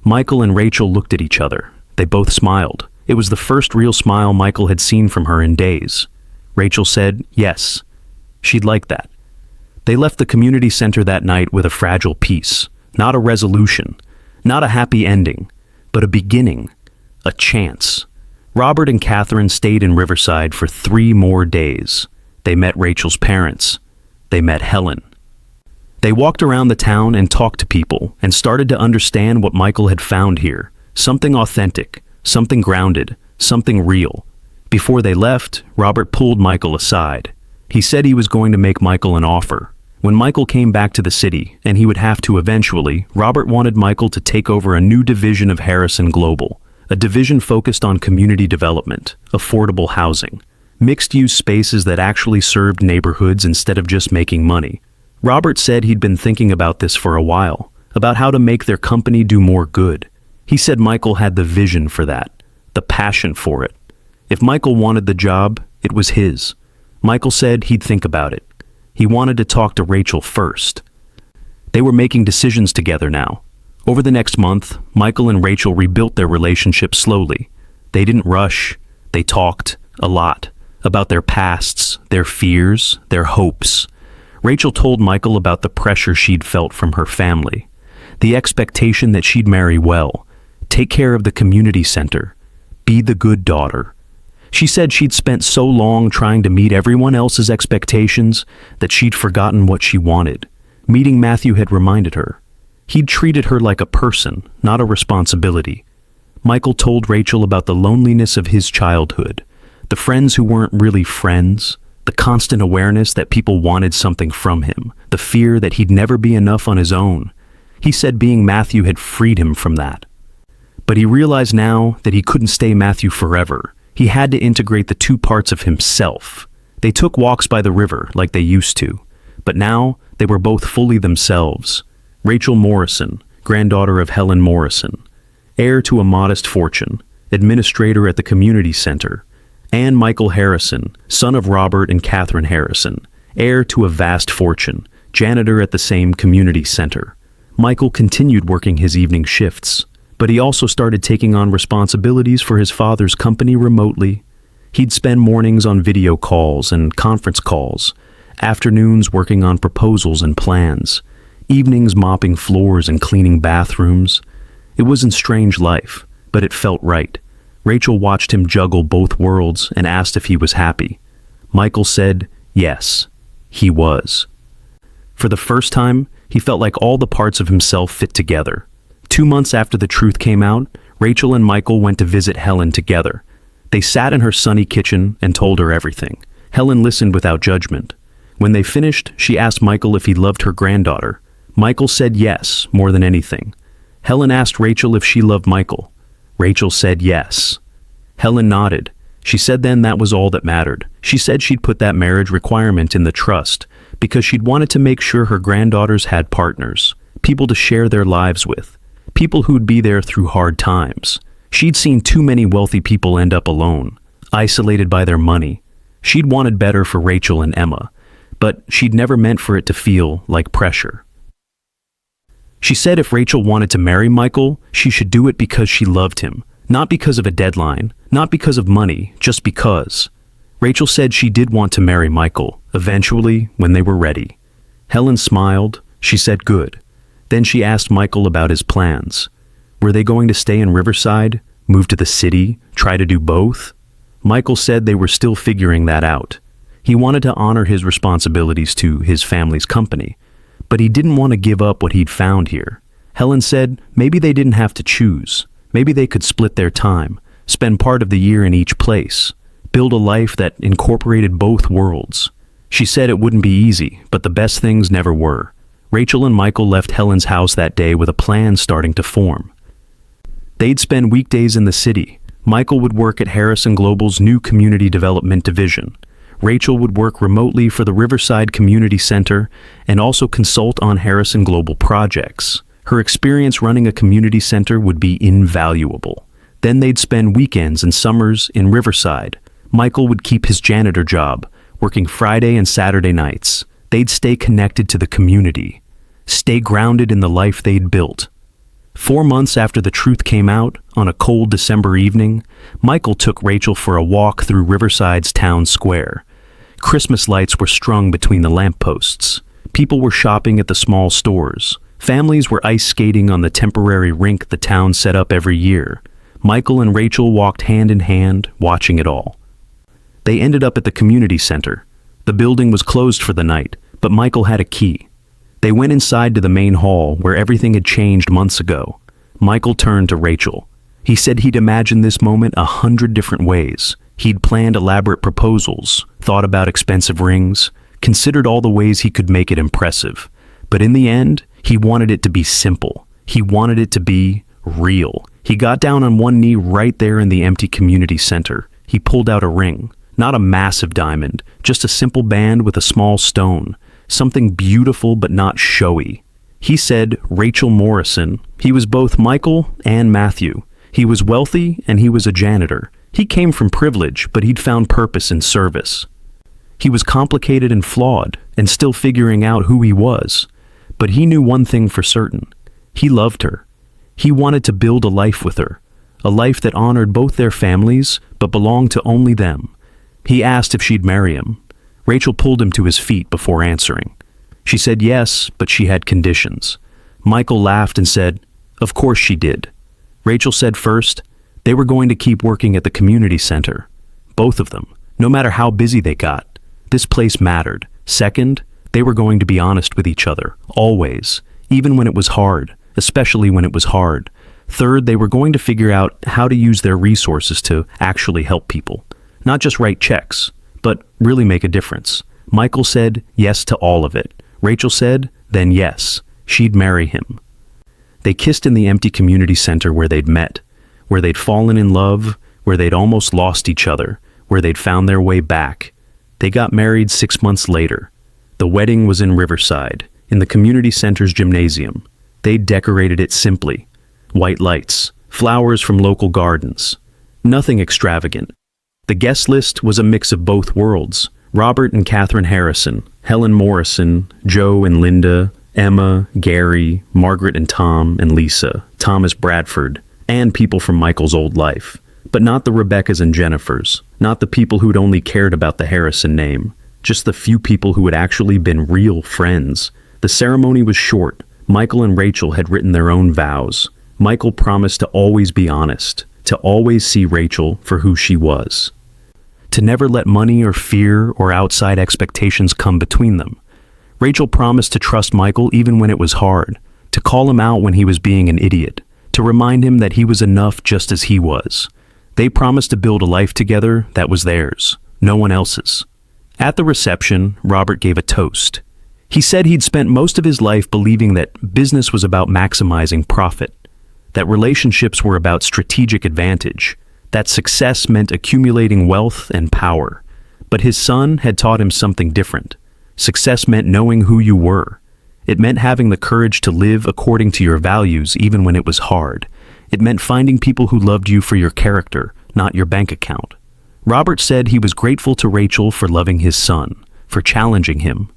Michael and Rachel looked at each other. They both smiled. It was the first real smile Michael had seen from her in days. Rachel said yes. She'd like that. They left the community center that night with a fragile peace. Not a resolution, not a happy ending, but a beginning, a chance. Robert and Catherine stayed in Riverside for 3 more days. They met Rachel's parents. They met Helen. They walked around the town and talked to people and started to understand what Michael had found here. Something authentic, something grounded, something real. Before they left, Robert pulled Michael aside. He said he was going to make Michael an offer. When Michael came back to the city, and he would have to eventually, Robert wanted Michael to take over a new division of Harrison Global, a division focused on community development, affordable housing, mixed-use spaces that actually served neighborhoods instead of just making money. Robert said he'd been thinking about this for a while, about how to make their company do more good. He said Michael had the vision for that, the passion for it. If Michael wanted the job, it was his. Michael said he'd think about it. He wanted to talk to Rachel first. They were making decisions together now. Over the next month, Michael and Rachel rebuilt their relationship slowly. They didn't rush. They talked a lot about their pasts, their fears, their hopes. Rachel told Michael about the pressure she'd felt from her family, the expectation that she'd marry well, take care of the community center, be the good daughter. She said she'd spent so long trying to meet everyone else's expectations that she'd forgotten what she wanted. Meeting Matthew had reminded her. He'd treated her like a person, not a responsibility. Michael told Rachel about the loneliness of his childhood, the friends who weren't really friends, the constant awareness that people wanted something from him, the fear that he'd never be enough on his own. He said being Matthew had freed him from that. But he realized now that he couldn't stay Matthew forever. He had to integrate the 2 parts of himself. They took walks by the river like they used to, but now they were both fully themselves. Rachel Morrison, granddaughter of Helen Morrison, heir to a modest fortune, administrator at the community center, and Michael Harrison, son of Robert and Catherine Harrison, heir to a vast fortune, janitor at the same community center. Michael continued working his evening shifts, but he also started taking on responsibilities for his father's company remotely. He'd spend mornings on video calls and conference calls, afternoons working on proposals and plans, evenings mopping floors and cleaning bathrooms. It wasn't strange life, but it felt right. Rachel watched him juggle both worlds and asked if he was happy. Michael said yes, he was. For the first time, he felt like all the parts of himself fit together. 2 months after the truth came out, Rachel and Michael went to visit Helen together. They sat in her sunny kitchen and told her everything. Helen listened without judgment. When they finished, she asked Michael if he loved her granddaughter. Michael said yes, more than anything. Helen asked Rachel if she loved Michael. Rachel said yes. Helen nodded. She said then that was all that mattered. She said she'd put that marriage requirement in the trust because she'd wanted to make sure her granddaughters had partners, people to share their lives with, people who'd be there through hard times. She'd seen too many wealthy people end up alone, isolated by their money. She'd wanted better for Rachel and Emma, but she'd never meant for it to feel like pressure. She said if Rachel wanted to marry Michael, she should do it because she loved him, not because of a deadline, not because of money, just because. Rachel said she did want to marry Michael, eventually, when they were ready. Helen smiled. She said good. Then she asked Michael about his plans. Were they going to stay in Riverside, move to the city, try to do both? Michael said they were still figuring that out. He wanted to honor his responsibilities to his family's company, but he didn't want to give up what he'd found here. Helen said maybe they didn't have to choose. Maybe they could split their time, spend part of the year in each place. build a life that incorporated both worlds. She said it wouldn't be easy, but the best things never were. Rachel and Michael left Helen's house that day with a plan starting to form. They'd spend weekdays in the city. Michael would work at Harrison Global's new community development division. Rachel would work remotely for the Riverside Community Center and also consult on Harrison Global projects. Her experience running a community center would be invaluable. Then they'd spend weekends and summers in Riverside. Michael would keep his janitor job, working Friday and Saturday nights. They'd stay connected to the community, stay grounded in the life they'd built. 4 months after the truth came out, on a cold December evening, Michael took Rachel for a walk through Riverside's town square. Christmas lights were strung between the lampposts. People were shopping at the small stores. Families were ice skating on the temporary rink the town set up every year. Michael and Rachel walked hand in hand, watching it all. They ended up at the community center. The building was closed for the night, but Michael had a key. They went inside to the main hall where everything had changed months ago. Michael turned to Rachel. He said he'd imagined this moment 100 different ways. He'd planned elaborate proposals, thought about expensive rings, considered all the ways he could make it impressive. But in the end, he wanted it to be simple. He wanted it to be real. He got down on one knee right there in the empty community center. He pulled out a ring, not a massive diamond, just a simple band with a small stone. Something beautiful but not showy. He said Rachel Morrison. He was both Michael and Matthew. He was wealthy and he was a janitor. He came from privilege, but he'd found purpose in service. He was complicated and flawed and still figuring out who he was. But he knew one thing for certain. He loved her. He wanted to build a life with her, a life that honored both their families but belonged to only them. He asked if she'd marry him. Rachel pulled him to his feet before answering. She said yes, but she had conditions. Michael laughed and said, "Of course she did." Rachel said first, they were going to keep working at the community center. Both of them, no matter how busy they got. This place mattered. Second, they were going to be honest with each other, always, even when it was hard, especially when it was hard. Third, they were going to figure out how to use their resources to actually help people, not just write checks, but really make a difference. Michael said yes to all of it. Rachel said, then yes, she'd marry him. They kissed in the empty community center where they'd met, where they'd fallen in love, where they'd almost lost each other, where they'd found their way back. They got married 6 months later. The wedding was in Riverside, in the community center's gymnasium. They decorated it simply. White lights, flowers from local gardens. Nothing extravagant. The guest list was a mix of both worlds. Robert and Catherine Harrison, Helen Morrison, Joe and Linda, Emma, Gary, Margaret and Tom and Lisa, Thomas Bradford, and people from Michael's old life. But not the Rebeccas and Jennifers, not the people who'd only cared about the Harrison name, just the few people who had actually been real friends. The ceremony was short. Michael and Rachel had written their own vows. Michael promised to always be honest, to always see Rachel for who she was, to never let money or fear or outside expectations come between them. Rachel promised to trust Michael even when it was hard, to call him out when he was being an idiot, to remind him that he was enough just as he was. They promised to build a life together that was theirs, no one else's. At the reception, Robert gave a toast. He said he'd spent most of his life believing that business was about maximizing profit, that relationships were about strategic advantage, that success meant accumulating wealth and power. But his son had taught him something different. Success meant knowing who you were. It meant having the courage to live according to your values even when it was hard. It meant finding people who loved you for your character, not your bank account. Robert said he was grateful to Rachel for loving his son, for challenging him,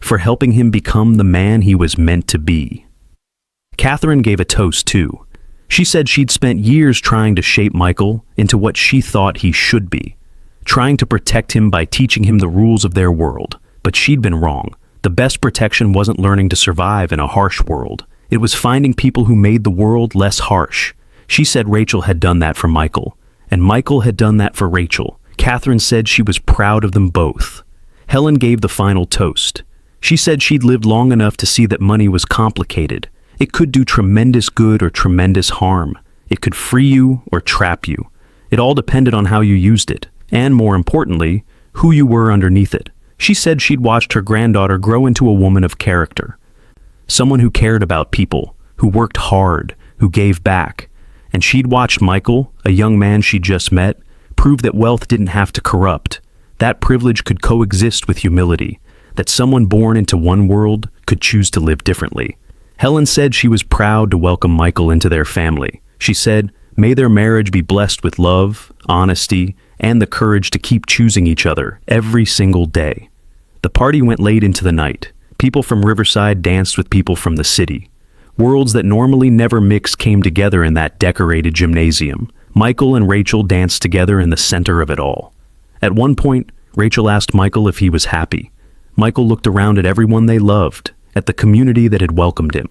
for helping him become the man he was meant to be. Catherine gave a toast too. She said she'd spent years trying to shape Michael into what she thought he should be, trying to protect him by teaching him the rules of their world. But she'd been wrong. The best protection wasn't learning to survive in a harsh world. It was finding people who made the world less harsh. She said Rachel had done that for Michael, and Michael had done that for Rachel. Catherine said she was proud of them both. Helen gave the final toast. She said she'd lived long enough to see that money was complicated. It could do tremendous good or tremendous harm. It could free you or trap you. It all depended on how you used it. and more importantly, who you were underneath it. She said she'd watched her granddaughter grow into a woman of character, someone who cared about people, who worked hard, who gave back. And she'd watched Michael, a young man she'd just met, prove that wealth didn't have to corrupt, that privilege could coexist with humility, that someone born into one world could choose to live differently. Helen said she was proud to welcome Michael into their family. She said, "May their marriage be blessed with love, honesty, and the courage to keep choosing each other every single day." The party went late into the night. People from Riverside danced with people from the city. Worlds that normally never mix came together in that decorated gymnasium. Michael and Rachel danced together in the center of it all. At one point, Rachel asked Michael if he was happy. Michael looked around at everyone they loved, at the community that had welcomed him,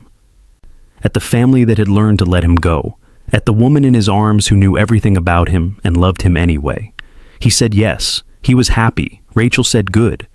at the family that had learned to let him go, at the woman in his arms who knew everything about him and loved him anyway. He said yes, he was happy. Rachel said good,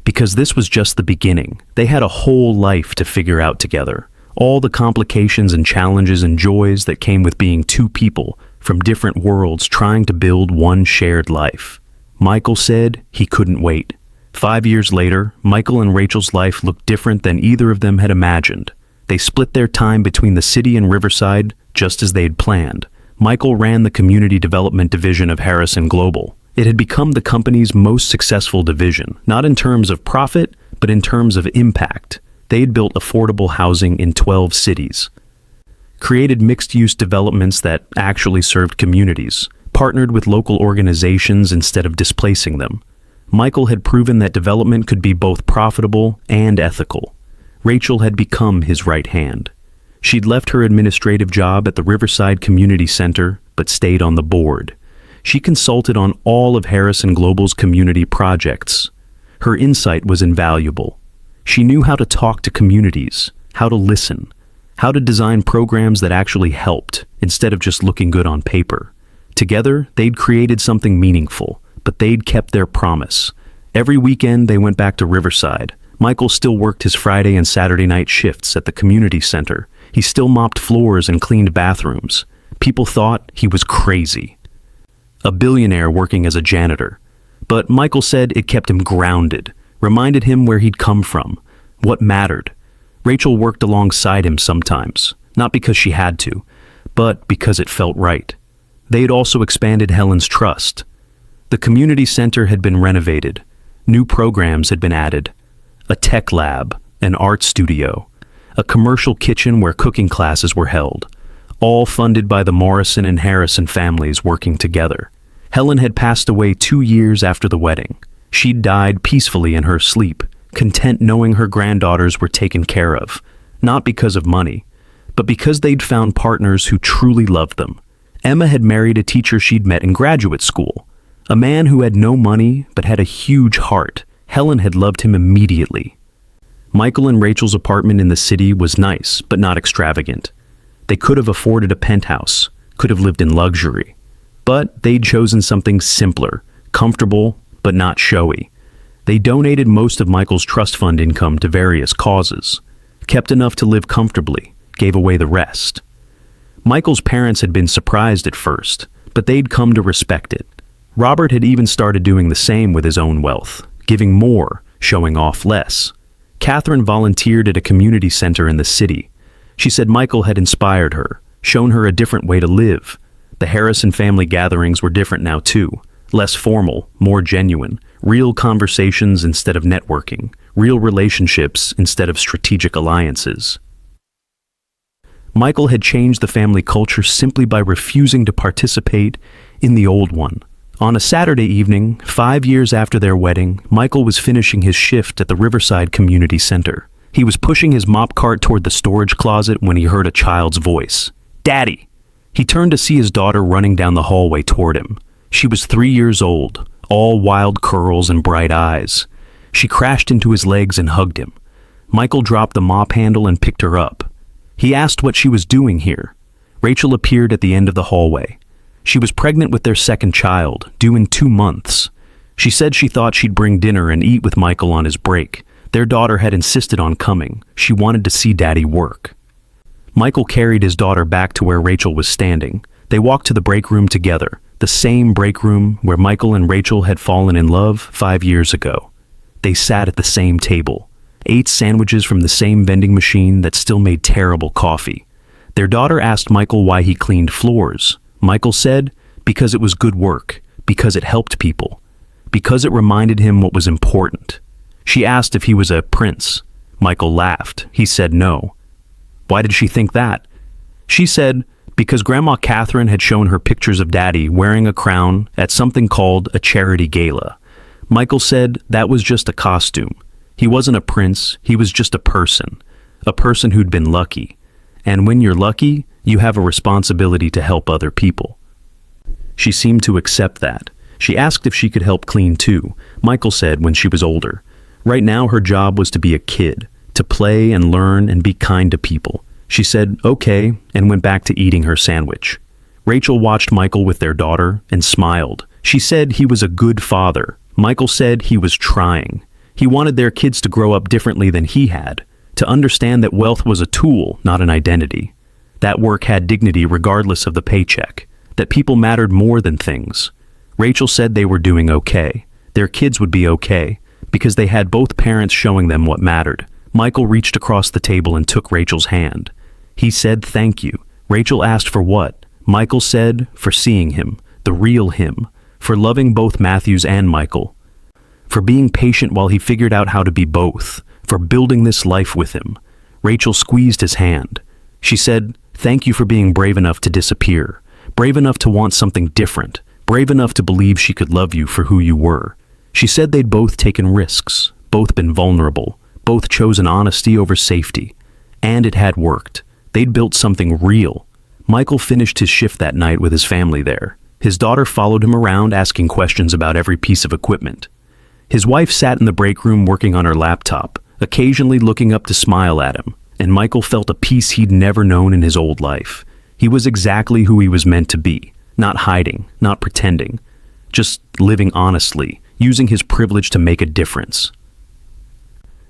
because this was just the beginning. They had a whole life to figure out together. All the complications and challenges and joys that came with being two people from different worlds trying to build one shared life. Michael said he couldn't wait. 5 years later, Michael and Rachel's life looked different than either of them had imagined. They split their time between the city and Riverside just as they had planned. Michael ran the community development division of Harrison Global. It had become the company's most successful division, not in terms of profit, but in terms of impact. They had built affordable housing in 12 cities, created mixed-use developments that actually served communities, partnered with local organizations instead of displacing them. Michael had proven that development could be both profitable and ethical. Rachel had become his right hand. She'd left her administrative job at the Riverside Community Center, but stayed on the board. She consulted on all of Harrison Global's community projects. Her insight was invaluable. She knew how to talk to communities, how to listen, how to design programs that actually helped, instead of just looking good on paper. Together, they'd created something meaningful, but they'd kept their promise. Every weekend, they went back to Riverside. Michael still worked his Friday and Saturday night shifts at the community center. He still mopped floors and cleaned bathrooms. People thought he was crazy, a billionaire working as a janitor. But Michael said it kept him grounded, reminded him where he'd come from, what mattered. Rachel worked alongside him sometimes, not because she had to, but because it felt right. They had also expanded Helen's trust. The community center had been renovated. New programs had been added. A tech lab, an art studio, a commercial kitchen where cooking classes were held, all funded by the Morrison and Harrison families working together. Helen had passed away 2 years after the wedding. She'd died peacefully in her sleep, content knowing her granddaughters were taken care of, not because of money, but because they'd found partners who truly loved them. Emma had married a teacher she'd met in graduate school, a man who had no money but had a huge heart. Helen had loved him immediately. Michael and Rachel's apartment in the city was nice, but not extravagant. They could have afforded a penthouse, could have lived in luxury. But they'd chosen something simpler, comfortable, but not showy. They donated most of Michael's trust fund income to various causes, kept enough to live comfortably, gave away the rest. Michael's parents had been surprised at first, but they'd come to respect it. Robert had even started doing the same with his own wealth, giving more, showing off less. Catherine volunteered at a community center in the city. She said Michael had inspired her, shown her a different way to live. The Harrison family gatherings were different now too, less formal, more genuine, real conversations instead of networking, real relationships instead of strategic alliances. Michael had changed the family culture simply by refusing to participate in the old one. On a Saturday evening, 5 years after their wedding, Michael was finishing his shift at the Riverside Community Center. He was pushing his mop cart toward the storage closet when he heard a child's voice. "Daddy!" He turned to see his daughter running down the hallway toward him. She was 3 years old, all wild curls and bright eyes. She crashed into his legs and hugged him. Michael dropped the mop handle and picked her up. He asked what she was doing here. Rachel appeared at the end of the hallway. She was pregnant with their second child, due in 2 months. She said she thought she'd bring dinner and eat with Michael on his break. Their daughter had insisted on coming. She wanted to see Daddy work. Michael carried his daughter back to where Rachel was standing. They walked to the break room together. the same break room where Michael and Rachel had fallen in love 5 years ago. They sat at the same table, ate sandwiches from the same vending machine that still made terrible coffee. Their daughter asked Michael why he cleaned floors. Michael said, because it was good work, because it helped people, because it reminded him what was important. She asked if he was a prince. Michael laughed. He said no. Why did she think that? She said, because Grandma Catherine had shown her pictures of Daddy wearing a crown at something called a charity gala. Michael said that was just a costume. He wasn't a prince, he was just a person who'd been lucky. And when you're lucky, you have a responsibility to help other people. She seemed to accept that. She asked if she could help clean too. Michael said when she was older. Right now her job was to be a kid, to play and learn and be kind to people. She said, okay, and went back to eating her sandwich. Rachel watched Michael with their daughter and smiled. She said he was a good father. Michael said he was trying. He wanted their kids to grow up differently than he had, to understand that wealth was a tool, not an identity. That work had dignity regardless of the paycheck, that people mattered more than things. Rachel said they were doing okay. Their kids would be okay, because they had both parents showing them what mattered. Michael reached across the table and took Rachel's hand. He said thank you. Rachel asked for what? Michael said for seeing him, the real him, for loving both Matthews and Michael, for being patient while he figured out how to be both, for building this life with him. Rachel squeezed his hand. She said, thank you for being brave enough to disappear, brave enough to want something different, brave enough to believe she could love you for who you were. She said they'd both taken risks, both been vulnerable, both chosen honesty over safety. And it had worked. They'd built something real. Michael finished his shift that night with his family there. His daughter followed him around asking questions about every piece of equipment. His wife sat in the break room working on her laptop, occasionally looking up to smile at him, and Michael felt a peace he'd never known in his old life. He was exactly who he was meant to be, not hiding, not pretending, just living honestly, using his privilege to make a difference.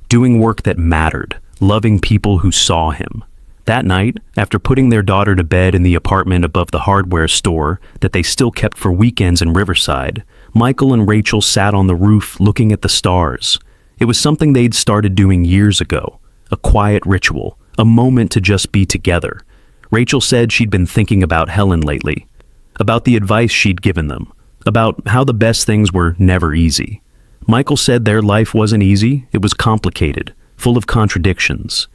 Doing work that mattered, loving people who saw him. That night, after putting their daughter to bed in the apartment above the hardware store that they still kept for weekends in Riverside, Michael and Rachel sat on the roof looking at the stars. It was something they'd started doing years ago, a quiet ritual, a moment to just be together. Rachel said she'd been thinking about Helen lately, about the advice she'd given them, about how the best things were never easy. Michael said their life wasn't easy, it was complicated, full of contradictions.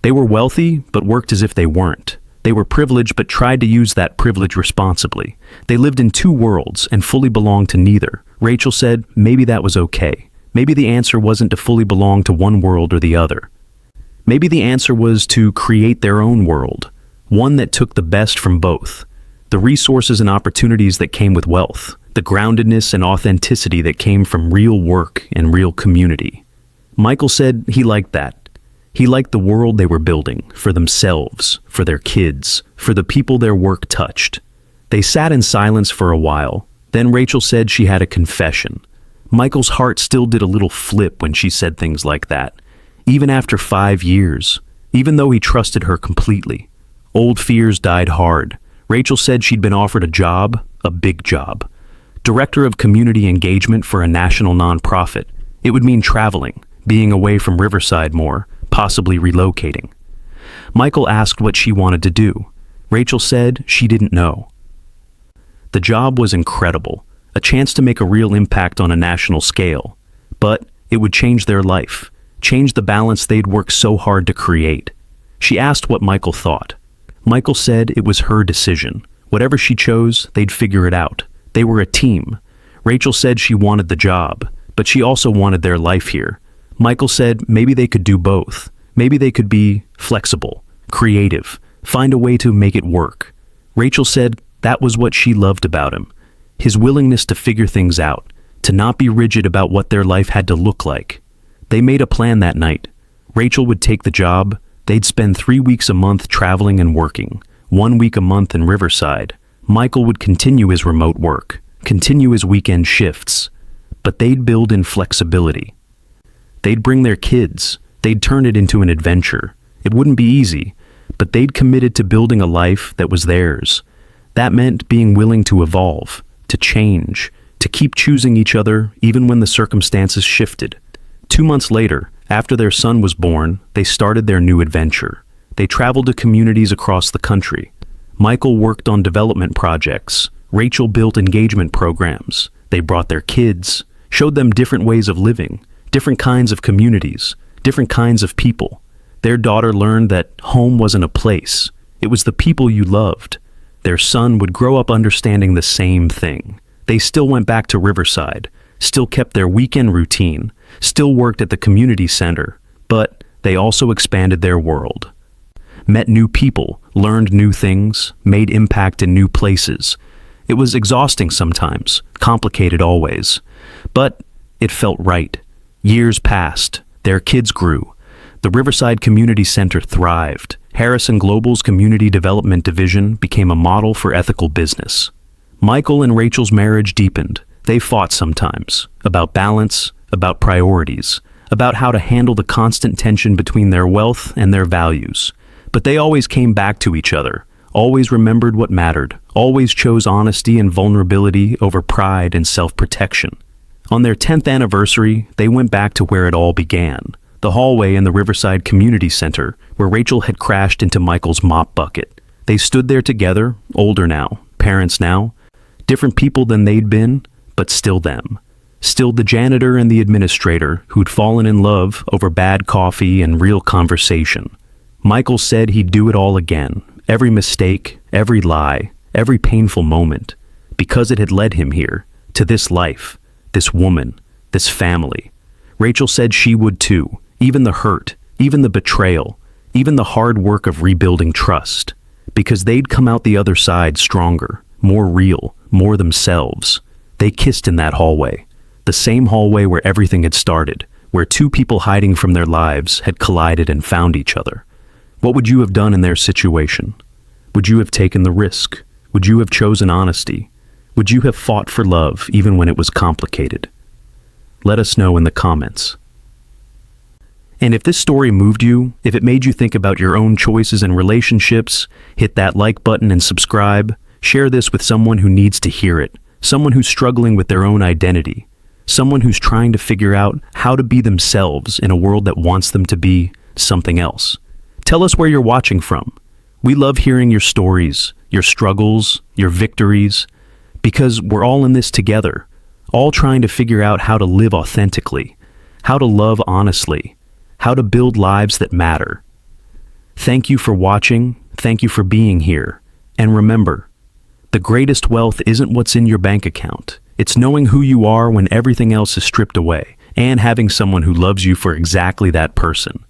They were wealthy, but worked as if they weren't. They were privileged, but tried to use that privilege responsibly. They lived in two worlds and fully belonged to neither. Rachel said maybe that was okay. Maybe the answer wasn't to fully belong to one world or the other. Maybe the answer was to create their own world, one that took the best from both. The resources and opportunities that came with wealth, the groundedness and authenticity that came from real work and real community. Michael said he liked that. He liked the world they were building, for themselves, for their kids, for the people their work touched. They sat in silence for a while. Then Rachel said she had a confession. Michael's heart still did a little flip when she said things like that, even after 5 years, even though he trusted her completely. Old fears died hard. Rachel said she'd been offered a job, a big job. Director of Community Engagement for a national nonprofit. It would mean traveling, being away from Riverside more, possibly relocating. Michael asked what she wanted to do. Rachel said she didn't know. The job was incredible, a chance to make a real impact on a national scale, but it would change their life, change the balance they'd worked so hard to create. She asked what Michael thought. Michael said it was her decision. Whatever she chose, they'd figure it out. They were a team. Rachel said she wanted the job, but she also wanted their life here. Michael said maybe they could do both. Maybe they could be flexible, creative, find a way to make it work. Rachel said that was what she loved about him, his willingness to figure things out, to not be rigid about what their life had to look like. They made a plan that night. Rachel would take the job. They'd spend 3 weeks a month traveling and working, 1 week a month in Riverside. Michael would continue his remote work, continue his weekend shifts, but they'd build in flexibility. They'd bring their kids. They'd turn it into an adventure. It wouldn't be easy, but they'd committed to building a life that was theirs. That meant being willing to evolve, to change, to keep choosing each other even when the circumstances shifted. 2 months later, after their son was born, they started their new adventure. They traveled to communities across the country. Michael worked on development projects. Rachel built engagement programs. They brought their kids, showed them different ways of living, different kinds of communities, different kinds of people. Their daughter learned that home wasn't a place. It was the people you loved. Their son would grow up understanding the same thing. They still went back to Riverside, still kept their weekend routine, still worked at the community center, but they also expanded their world. Met new people, learned new things, made impact in new places. It was exhausting sometimes, complicated always, but it felt right. Years passed, their kids grew. The Riverside Community Center thrived. Harrison Global's Community Development Division became a model for ethical business. Michael and Rachel's marriage deepened. They fought sometimes, about balance, about priorities, about how to handle the constant tension between their wealth and their values. But they always came back to each other, always remembered what mattered, always chose honesty and vulnerability over pride and self-protection. On their 10th anniversary, they went back to where it all began, the hallway in the Riverside Community Center, where Rachel had crashed into Michael's mop bucket. They stood there together, older now, parents now, different people than they'd been, but still them. Still the janitor and the administrator who'd fallen in love over bad coffee and real conversation. Michael said he'd do it all again, every mistake, every lie, every painful moment, because it had led him here, to this life, this woman, this family. Rachel said she would too, even the hurt, even the betrayal, even the hard work of rebuilding trust, because they'd come out the other side stronger, more real, more themselves. They kissed in that hallway, the same hallway where everything had started, where two people hiding from their lives had collided and found each other. What would you have done in their situation? Would you have taken the risk? Would you have chosen honesty? Would you have fought for love even when it was complicated? Let us know in the comments. And if this story moved you, if it made you think about your own choices and relationships, hit that like button and subscribe. Share this with someone who needs to hear it, someone who's struggling with their own identity, someone who's trying to figure out how to be themselves in a world that wants them to be something else. Tell us where you're watching from. We love hearing your stories, your struggles, your victories, because we're all in this together, all trying to figure out how to live authentically, how to love honestly, how to build lives that matter. Thank you for watching, thank you for being here, and remember, the greatest wealth isn't what's in your bank account. It's knowing who you are when everything else is stripped away, and having someone who loves you for exactly that person.